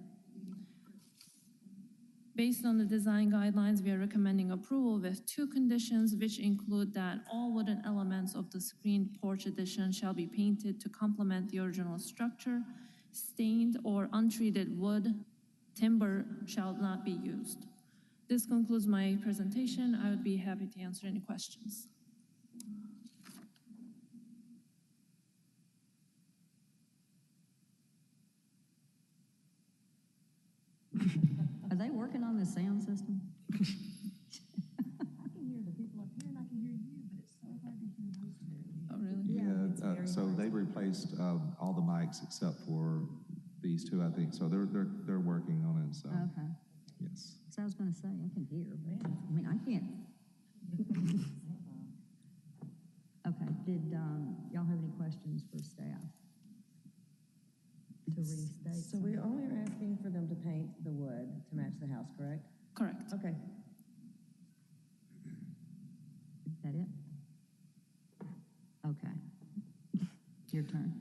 [SPEAKER 13] Based on the design guidelines, we are recommending approval with 2 conditions, which include that all wooden elements of the screened porch addition shall be painted to complement the original structure. Stained or untreated wood, timber shall not be used. This concludes my presentation. I would be happy to answer any questions.
[SPEAKER 1] Are they working on the sound system?
[SPEAKER 8] I can hear the people up here and I can hear you, but it's so hard to hear those two.
[SPEAKER 12] Oh, really?
[SPEAKER 8] It's very
[SPEAKER 2] So
[SPEAKER 8] hard.
[SPEAKER 2] they've replaced all the mics except for these two, I think. So they're working on it. So
[SPEAKER 1] Okay.
[SPEAKER 2] yes.
[SPEAKER 1] So I was gonna say, I can hear, but, I mean, I can't. Okay, did, y'all have any questions for staff? To restate?
[SPEAKER 7] So we only are asking for them to paint the wood to match the house, correct?
[SPEAKER 12] Correct.
[SPEAKER 7] Okay.
[SPEAKER 1] Is that it? Okay. Your turn.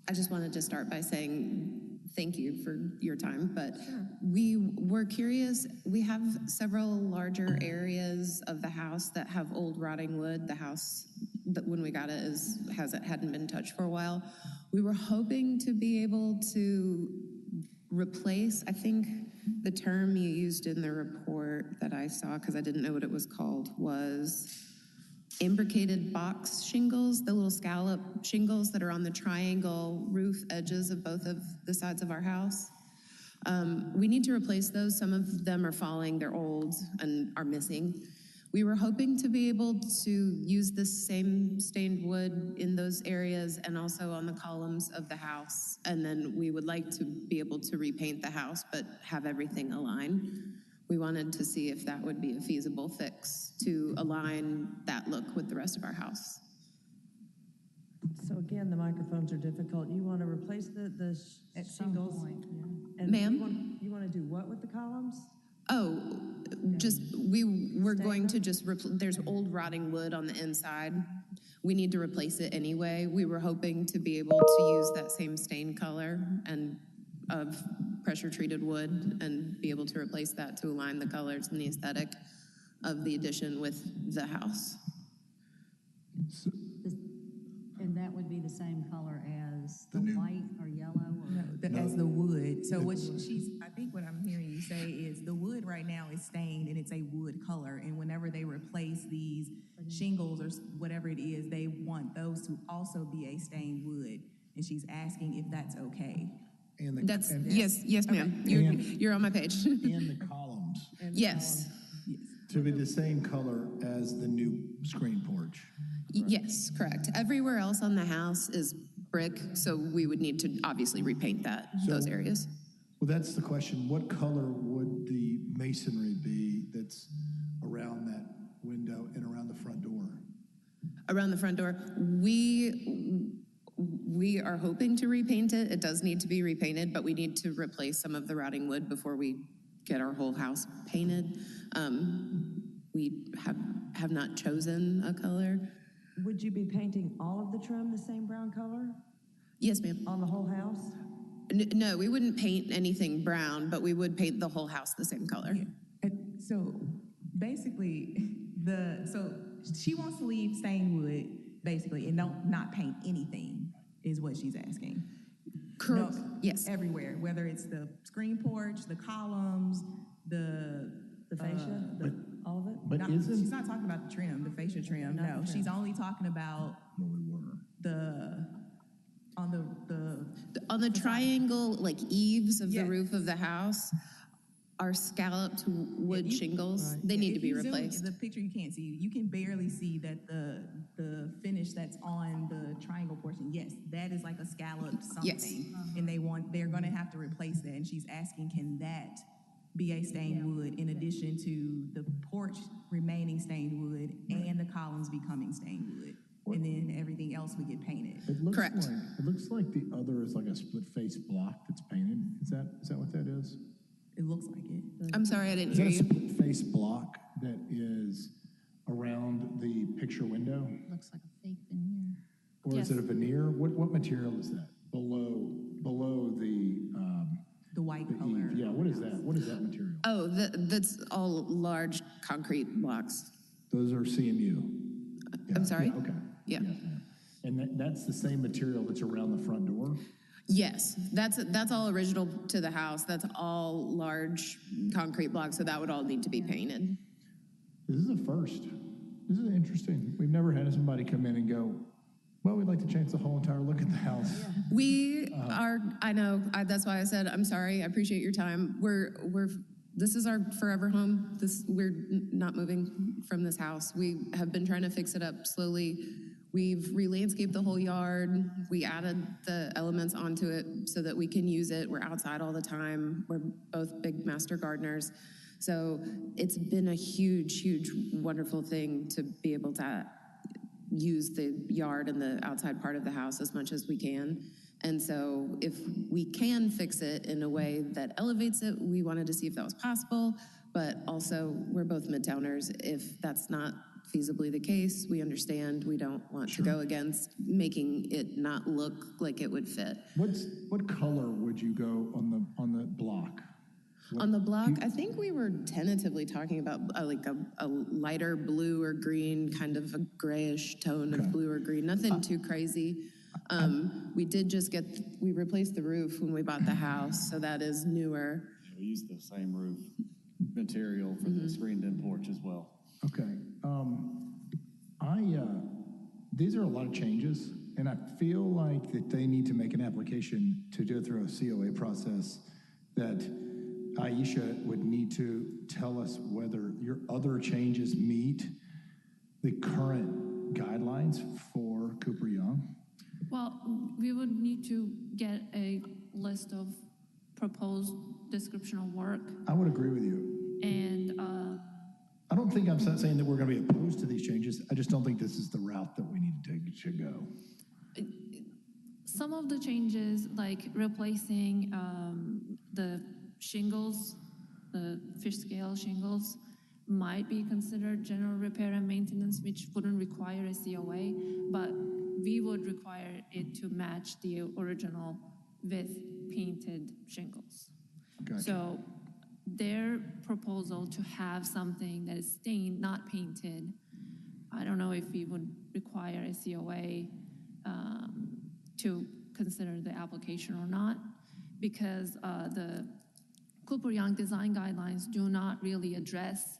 [SPEAKER 12] I just wanted to start by saying thank you for your time, but we were curious. We have several larger areas of the house that have old rotting wood. The house that when we got it hadn't been touched for a while. We were hoping to be able to replace, I think the term you used in the report that I saw, because I didn't know what it was called, was imbricated box shingles, the little scallop shingles that are on the triangle roof edges of both of the sides of our house. We need to replace those. Some of them are falling, they're old, and are missing. We were hoping to be able to use this same stained wood in those areas and also on the columns of the house. And then we would like to be able to repaint the house, but have everything align. We wanted to see if that would be a feasible fix to align that look with the rest of our house.
[SPEAKER 7] So again, the microphones are difficult. You want to replace the
[SPEAKER 1] At some
[SPEAKER 7] shingles?
[SPEAKER 1] point, yeah.
[SPEAKER 7] And
[SPEAKER 12] Ma'am?
[SPEAKER 7] You want to do what with the columns?
[SPEAKER 12] Oh, just, we're
[SPEAKER 7] Stay
[SPEAKER 12] going
[SPEAKER 7] with-
[SPEAKER 12] to just, there's old rotting wood on the inside. We need to replace it anyway. We were hoping to be able to use that same stain color and of pressure-treated wood and be able to replace that to align the colors and the aesthetic of the addition with the house.
[SPEAKER 1] And that would be the same color as
[SPEAKER 11] The
[SPEAKER 1] the
[SPEAKER 11] new-
[SPEAKER 1] white or yellow or?
[SPEAKER 8] As the wood. So what I think what I'm hearing you say is the wood right now is stained and it's a wood color. And whenever they replace these shingles or whatever it is, they want those to also be a stained wood. And she's asking if that's okay.
[SPEAKER 11] And the,
[SPEAKER 12] That's,
[SPEAKER 11] and,
[SPEAKER 12] yes, ma'am. You're on my page.
[SPEAKER 11] and the columns
[SPEAKER 12] Yes,
[SPEAKER 11] to be the same color as the new screen porch.
[SPEAKER 12] yes, correct. Everywhere else on the house is brick, so we would need to obviously repaint those areas.
[SPEAKER 11] Well, that's the question. What color would the masonry be that's around that window and around the front door?
[SPEAKER 12] Around the front door, we are hoping to repaint it. It does need to be repainted, but we need to replace some of the rotting wood before we get our whole house painted. We have not chosen a color.
[SPEAKER 7] Would you be painting all of the trim the same brown color
[SPEAKER 12] Yes, ma'am.
[SPEAKER 7] on the whole house?
[SPEAKER 12] No, we wouldn't paint anything brown, but we would paint the whole house the same color.
[SPEAKER 8] So basically, so she wants to leave stained wood, basically, and not paint anything, is what she's asking.
[SPEAKER 12] Correct.
[SPEAKER 8] No,
[SPEAKER 12] Yes.
[SPEAKER 8] everywhere, whether it's the screen porch, the columns, the
[SPEAKER 7] fascia, all of it?
[SPEAKER 11] But isn't
[SPEAKER 8] she's not talking about the trim, the fascia trim.
[SPEAKER 7] Not
[SPEAKER 8] No,
[SPEAKER 7] the trim.
[SPEAKER 8] she's only talking about
[SPEAKER 12] On the triangle, like eaves of the roof of the house, are scalloped wood shingles. They need to be replaced.
[SPEAKER 8] The picture you can't see, you can barely see that the finish that's on the triangle portion. Yes, that is like a scalloped something.
[SPEAKER 12] Yes.
[SPEAKER 8] And they're gonna have to replace that. And she's asking, can that be a stained wood in addition to the porch remaining stained wood and the columns becoming stained wood? And then everything else would get painted.
[SPEAKER 11] It looks
[SPEAKER 12] Correct.
[SPEAKER 11] like it looks like the other is like a split face block that's painted. Is that what that is?
[SPEAKER 8] It looks like it.
[SPEAKER 12] I'm sorry, I didn't
[SPEAKER 11] Is
[SPEAKER 12] hear
[SPEAKER 11] that a
[SPEAKER 12] you.
[SPEAKER 11] split face block that is around the picture window?
[SPEAKER 9] Looks like a fake veneer.
[SPEAKER 11] Or
[SPEAKER 12] Yes.
[SPEAKER 11] is it a veneer? What material is that? Below
[SPEAKER 8] The white
[SPEAKER 11] the
[SPEAKER 8] color.
[SPEAKER 11] eave. Yeah, what is that? What is that material?
[SPEAKER 12] Oh, that's all large concrete blocks.
[SPEAKER 11] Those are CMU. Yeah,
[SPEAKER 12] I'm sorry?
[SPEAKER 11] Yeah, okay.
[SPEAKER 12] Yeah.
[SPEAKER 11] And that's the same material that's around the front door?
[SPEAKER 12] Yes, that's all original to the house. That's all large concrete blocks, so that would all need to be painted.
[SPEAKER 11] This is a first. This is interesting. We've never had somebody come in and go, Well, we'd like to change the whole entire look at the house.
[SPEAKER 12] We are, I know, that's why I said, I'm sorry, I appreciate your time. This is our forever home. We're not moving from this house. We have been trying to fix it up slowly. We've re-landscaped the whole yard. We added the elements onto it so that we can use it. We're outside all the time. We're both big master gardeners. So it's been a huge, huge, wonderful thing to be able to use the yard and the outside part of the house as much as we can. And so if we can fix it in a way that elevates it, we wanted to see if that was possible. But also, we're both Midtowners. If that's not feasibly the case, we understand. We don't want to go against making it not look like it would fit.
[SPEAKER 11] What color would you go on the block?
[SPEAKER 12] On the block, I think we were tentatively talking about like a lighter blue or green, kind of a grayish tone of blue or green. Nothing too crazy. We did just we replaced the roof when we bought the house, so that is newer.
[SPEAKER 14] We used the same roof material for the screened-in porch as well.
[SPEAKER 11] Okay. These are a lot of changes, and I feel like that they need to make an application to go through a COA process that Aisha would need to tell us whether your other changes meet the current guidelines for Cooper Young.
[SPEAKER 13] Well, we would need to get a list of proposed description of work.
[SPEAKER 11] I would agree with you.
[SPEAKER 13] And
[SPEAKER 11] I don't think I'm saying that we're going to be opposed to these changes. I just don't think this is the route that we need to take to go.
[SPEAKER 13] some of the changes, like replacing the shingles, the fish scale shingles, might be considered general repair and maintenance, which wouldn't require a COA, but we would require it to match the original with painted shingles.
[SPEAKER 11] Gotcha.
[SPEAKER 13] So their proposal to have something that is stained, not painted, I don't know if we would require a COA to consider the application or not, because the Cooper Young design guidelines do not really address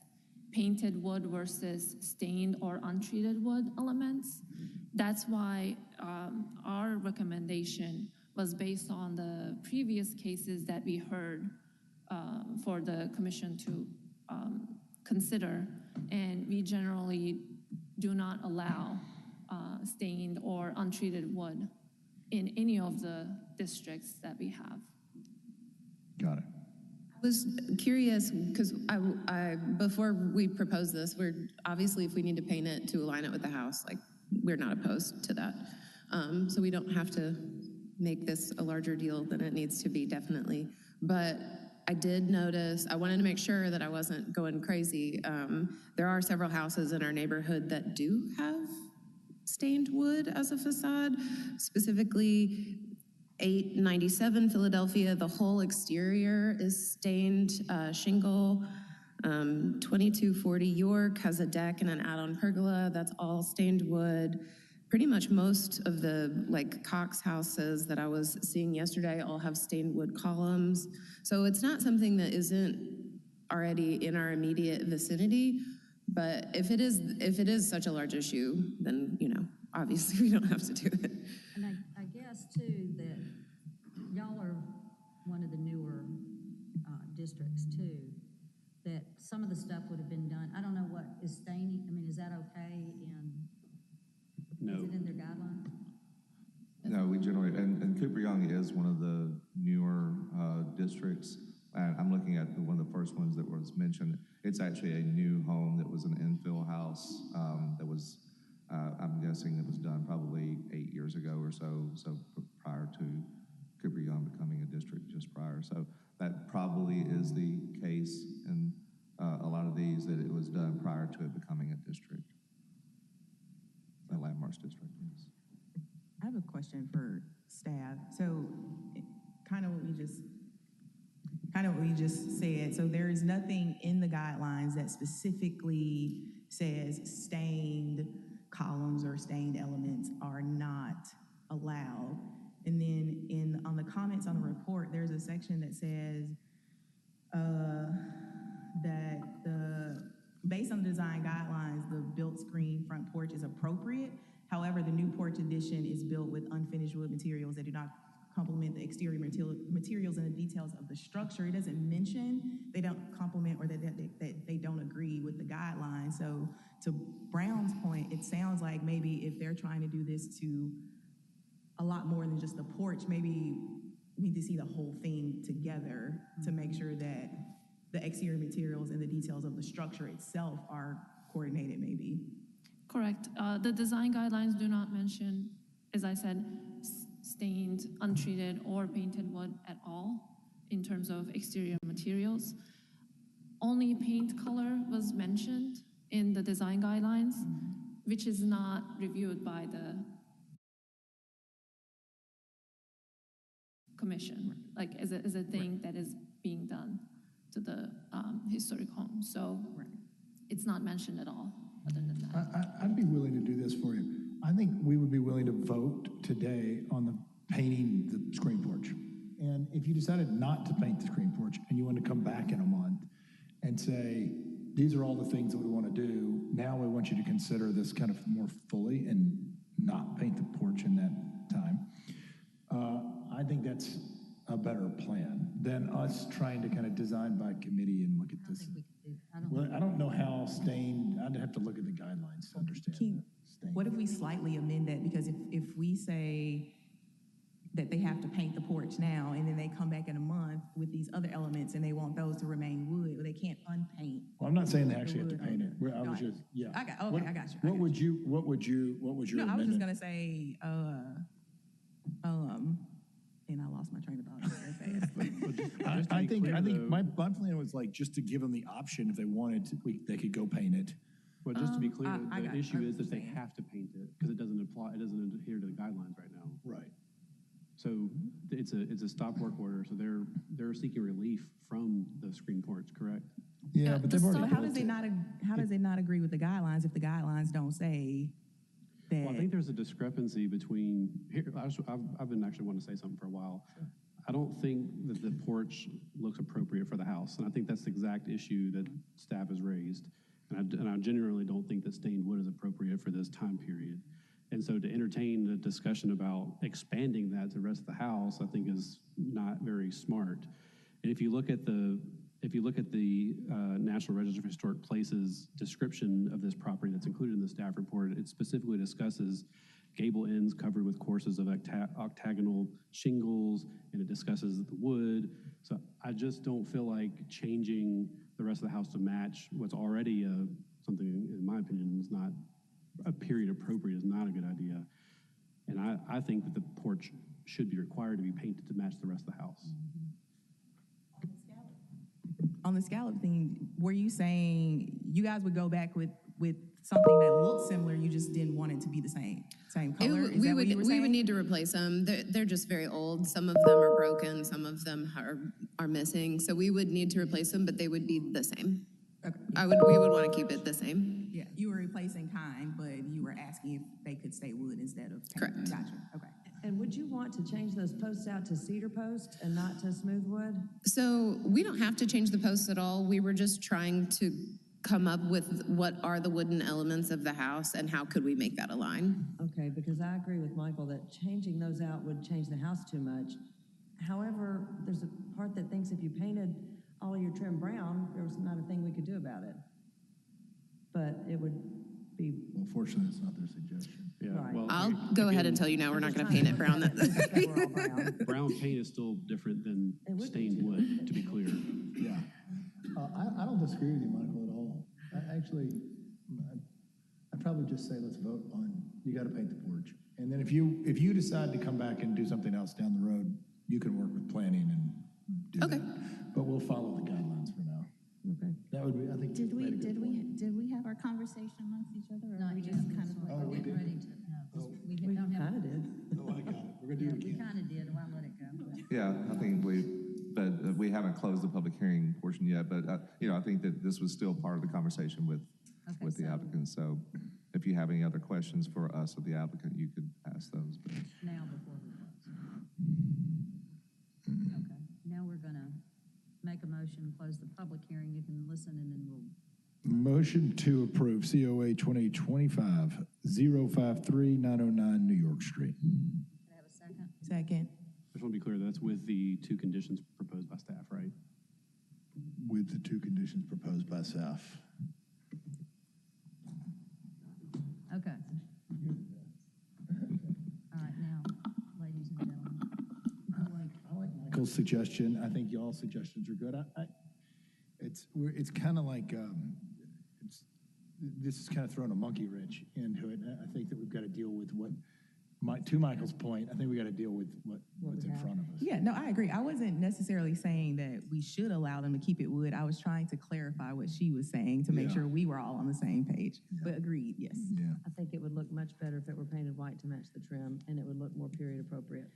[SPEAKER 13] painted wood versus stained or untreated wood elements. That's why our recommendation was based on the previous cases that we heard for the commission to consider, and we generally do not allow stained or untreated wood in any of the districts that we have.
[SPEAKER 11] Got it.
[SPEAKER 12] I was curious because I before we propose this, we're obviously, if we need to paint it to align it with the house, like, we're not opposed to that. So we don't have to make this a larger deal than it needs to be, definitely. But I did notice, I wanted to make sure that I wasn't going crazy. There are several houses in our neighborhood that do have stained wood as a facade, specifically 897 Philadelphia, the whole exterior is stained shingle. 2240 York has a deck and an add-on pergola, that's all stained wood. Pretty much most of the Cox houses that I was seeing yesterday all have stained wood columns. So it's not something that isn't already in our immediate vicinity, but if it is such a large issue, then, obviously we don't have to do it.
[SPEAKER 1] And I guess too that y'all are one of the newer districts too, that some of the stuff would have been done. I don't know what is staining, is that okay
[SPEAKER 3] No.
[SPEAKER 1] Is it in their guidelines?
[SPEAKER 2] No, we generally, and Cooper Young is one of the newer districts. And I'm looking at one of the first ones that was mentioned. It's actually a new home that was an infill house that was, I'm guessing it was done probably 8 years ago or so prior to Cooper Young becoming a district just prior. So that probably is the case in a lot of these, that it was done prior to it becoming a district. A landmarks district, yes.
[SPEAKER 8] I have a question for staff. So kind of what we just said. So there is nothing in the guidelines that specifically says stained columns or stained elements are not allowed. And then on the comments on the report, there's a section that says that based on the design guidelines, the built screen front porch is appropriate. However, the new porch addition is built with unfinished wood materials that do not complement the exterior materials and the details of the structure. It doesn't mention they don't complement or that they don't agree with the guidelines. So to Brown's point, it sounds like maybe if they're trying to do this to a lot more than just the porch, maybe we need to see the whole thing together to make sure that the exterior materials and the details of the structure itself are coordinated maybe.
[SPEAKER 13] Correct. The design guidelines do not mention, as I said, stained, untreated, or painted wood at all in terms of exterior materials. Only paint color was mentioned in the design guidelines, which is not reviewed by the commission, like as a thing that is being done to the historic home. So it's not mentioned at all, other than that.
[SPEAKER 11] I'd be willing to do this for you. I think we would be willing to vote today on the painting the screen porch. And if you decided not to paint the screen porch and you want to come back in a month and say, these are all the things that we want to do, now we want you to consider this kind of more fully and not paint the porch in that time. I think that's a better plan than us trying to kind of design by committee and look at this. Well, I don't know how stained, I'd have to look at the guidelines to understand that.
[SPEAKER 8] What if we slightly amend that? Because if we say that they have to paint the porch now and then they come back in a month with these other elements and they want those to remain wood, or they can't unpaint.
[SPEAKER 11] Well, I'm not saying they actually have to paint it. I was just, yeah.
[SPEAKER 8] I got you.
[SPEAKER 11] What was your
[SPEAKER 8] No, I was just
[SPEAKER 11] amendment?
[SPEAKER 8] gonna say, and I lost my train of thought very fast.
[SPEAKER 11] I think my plan was like just to give them the option if they wanted to, they could go paint it.
[SPEAKER 3] But just to be clear,
[SPEAKER 8] I
[SPEAKER 3] the
[SPEAKER 8] got
[SPEAKER 3] issue
[SPEAKER 8] you.
[SPEAKER 3] is that they have to paint it because it doesn't adhere to the guidelines right now.
[SPEAKER 11] Right.
[SPEAKER 3] So it's a stop work order. So they're seeking relief from the screen porch, correct?
[SPEAKER 11] Yeah, but they've already.
[SPEAKER 8] So how does it not agree with the guidelines if the guidelines don't say that?
[SPEAKER 3] Well, I think there's a discrepancy between here. I've been actually wanting to say something for a while. I don't think that the porch looks appropriate for the house, and I think that's the exact issue that staff has raised. And I genuinely don't think that stained wood is appropriate for this time period. And so to entertain the discussion about expanding that to the rest of the house, I think is not very smart. And if you look at the National Register of Historic Places description of this property that's included in the staff report, it specifically discusses gable ends covered with courses of octagonal shingles, and it discusses the wood. So I just don't feel like changing the rest of the house to match what's already something, in my opinion, is not a period appropriate, is not a good idea. And I think that the porch should be required to be painted to match the rest of the house.
[SPEAKER 8] On the scallop thing, were you saying you guys would go back with something that looked similar, you just didn't want it to be the same color? Is that what you were saying?
[SPEAKER 12] We would need to replace them. They're just very old. Some of them are broken. Some of them are missing. So we would need to replace them, but they would be the same.
[SPEAKER 8] Okay.
[SPEAKER 12] We would want to keep it the same.
[SPEAKER 8] Yeah, you were replacing kind, but you were asking if they could stay wood instead of paint.
[SPEAKER 12] Correct.
[SPEAKER 8] Gotcha. Okay.
[SPEAKER 7] And would you want to change those posts out to cedar posts and not to smooth wood?
[SPEAKER 12] So we don't have to change the posts at all. We were just trying to come up with what are the wooden elements of the house and how could we make that align.
[SPEAKER 7] Okay, because I agree with Michael that changing those out would change the house too much. However, there's a part that thinks if you painted all your trim brown, there was not a thing we could do about it. But it would be.
[SPEAKER 11] Well, fortunately, it's not their suggestion.
[SPEAKER 3] Yeah,
[SPEAKER 7] Right.
[SPEAKER 3] well,
[SPEAKER 12] I'll go ahead and tell you now we're not going to paint it brown.
[SPEAKER 7] We're all brown.
[SPEAKER 3] brown paint is still different than
[SPEAKER 7] It would be
[SPEAKER 3] stained
[SPEAKER 7] too.
[SPEAKER 3] wood, to be clear.
[SPEAKER 11] Yeah. I don't disagree with you, Michael, at all. I'd probably just say let's vote on, you got to paint the porch. And then if you decide to come back and do something else down the road, you can work with planning and do that. But we'll follow the guidelines for now.
[SPEAKER 7] Okay.
[SPEAKER 11] That would be, I think.
[SPEAKER 9] Did
[SPEAKER 11] you made a good point.
[SPEAKER 9] did we have our conversation amongst each other, or we just kind of like?
[SPEAKER 11] Oh, we did.
[SPEAKER 1] We
[SPEAKER 7] We
[SPEAKER 1] don't have.
[SPEAKER 7] kind of did.
[SPEAKER 11] Oh, I got it. We're going to do it
[SPEAKER 1] We
[SPEAKER 11] again.
[SPEAKER 1] kind of did, I let it go.
[SPEAKER 2] Yeah, I think but we haven't closed the public hearing portion yet, but, I think that this was still part of the conversation with the applicant. So if you have any other questions for us or the applicant, you could ask those. But.
[SPEAKER 1] Now before we close. Okay, now we're gonna make a motion, close the public hearing, you can listen, and then we'll.
[SPEAKER 11] motion to approve COA 2025-053-909 New York Street.
[SPEAKER 1] Can I have a second?
[SPEAKER 8] Second.
[SPEAKER 3] I just want to be clear, that's with the two conditions proposed by staff, right?
[SPEAKER 11] With the two conditions proposed by staff.
[SPEAKER 1] Okay. All right, now, ladies and gentlemen.
[SPEAKER 11] I like Michael's suggestion. I think y'all's suggestions are good. It's kind of like, this is kind of throwing a monkey wrench into it. I think that we've got to deal with to Michael's point, I think we got to deal with what's in front of us.
[SPEAKER 8] Yeah, no, I agree. I wasn't necessarily saying that we should allow them to keep it wood. I was trying to clarify what she was saying to make sure we were all on the same page. But agreed, yes.
[SPEAKER 11] Yeah.
[SPEAKER 7] I think it would look much better if it were painted white to match the trim, and it would look more period appropriate.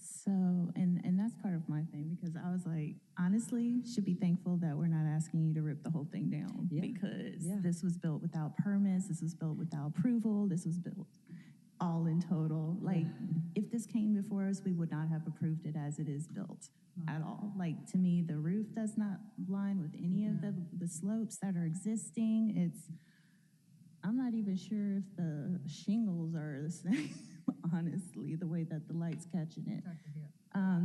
[SPEAKER 9] So, and that's part of my thing, because I was like, honestly, should be thankful that we're not asking you to rip the whole thing down.
[SPEAKER 7] Yeah.
[SPEAKER 9] Because
[SPEAKER 7] Yeah.
[SPEAKER 9] this was built without permits, this was built without approval, this was built all in total. Like, if this came before us, we would not have approved it as it is built at all. Like, to me, the roof does not line with any of the slopes that are existing. I'm not even sure if the shingles are the same, honestly, the way that the light's catching it.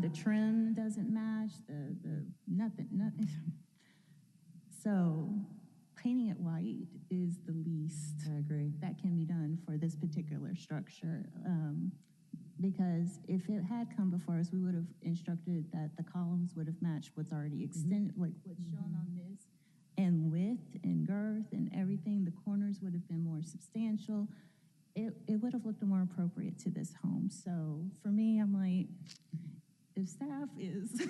[SPEAKER 9] The trim doesn't match, the nothing. So painting it white is the least
[SPEAKER 7] I agree.
[SPEAKER 9] that can be done for this particular structure. Because if it had come before us, we would have instructed that the columns would have matched what's already extended, like what's shown on this, and width and girth and everything. The corners would have been more substantial. It would have looked more appropriate to this home. So for me, I'm like, if staff is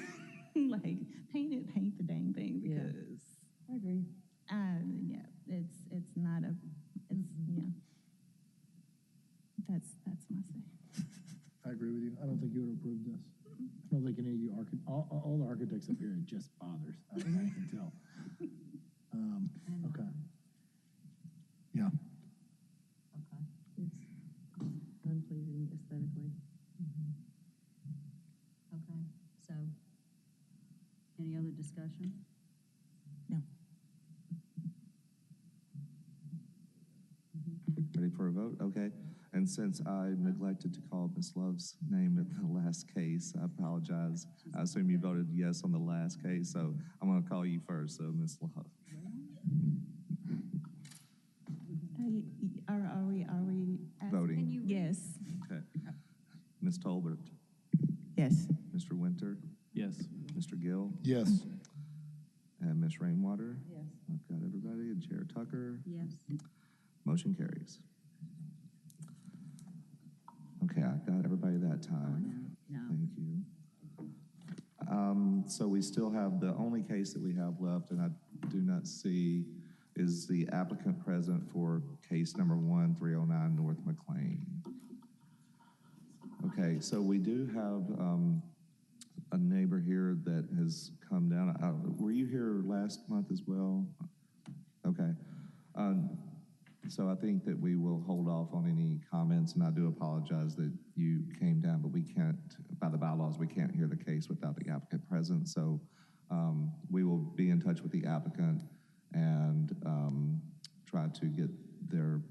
[SPEAKER 9] like, paint the dang thing, because
[SPEAKER 7] I agree.
[SPEAKER 9] yeah, it's not a, yeah. That's my say.
[SPEAKER 11] I agree with you. I don't think you would approve this. I don't think any of you, all the architects up here, it just bothers. I can tell. Okay. Yeah.
[SPEAKER 1] Okay.
[SPEAKER 7] It's unpleasing aesthetically.
[SPEAKER 1] Okay, so, any other discussion?
[SPEAKER 8] No.
[SPEAKER 2] Ready for a vote? Okay. And since I neglected to call Ms. Love's name at the last case, I apologize. I assume you voted yes on the last case, so I'm going to call you first, so Ms. Love.
[SPEAKER 9] Are we asking?
[SPEAKER 2] Voting.
[SPEAKER 9] Yes.
[SPEAKER 2] Okay. Ms. Tolbert,
[SPEAKER 8] Yes.
[SPEAKER 2] Mr. Winter,
[SPEAKER 3] Yes.
[SPEAKER 2] Mr. Gill,
[SPEAKER 11] Yes.
[SPEAKER 2] and Ms. Rainwater.
[SPEAKER 7] Yes.
[SPEAKER 2] I've got everybody, and Chair Tucker.
[SPEAKER 1] Yes.
[SPEAKER 2] Motion carries. Okay, I got everybody that time.
[SPEAKER 1] No.
[SPEAKER 2] Thank you. So we still have, the only case that we have left, and I do not see, is the applicant present for case number 1309 North McLean. Okay, so we do have a neighbor here that has come down. Were you here last month as well? Okay. So I think that we will hold off on any comments, and I do apologize that you came down, but we can't, by the bylaws, we can't hear the case without the applicant present. So we will be in touch with the applicant and try to get their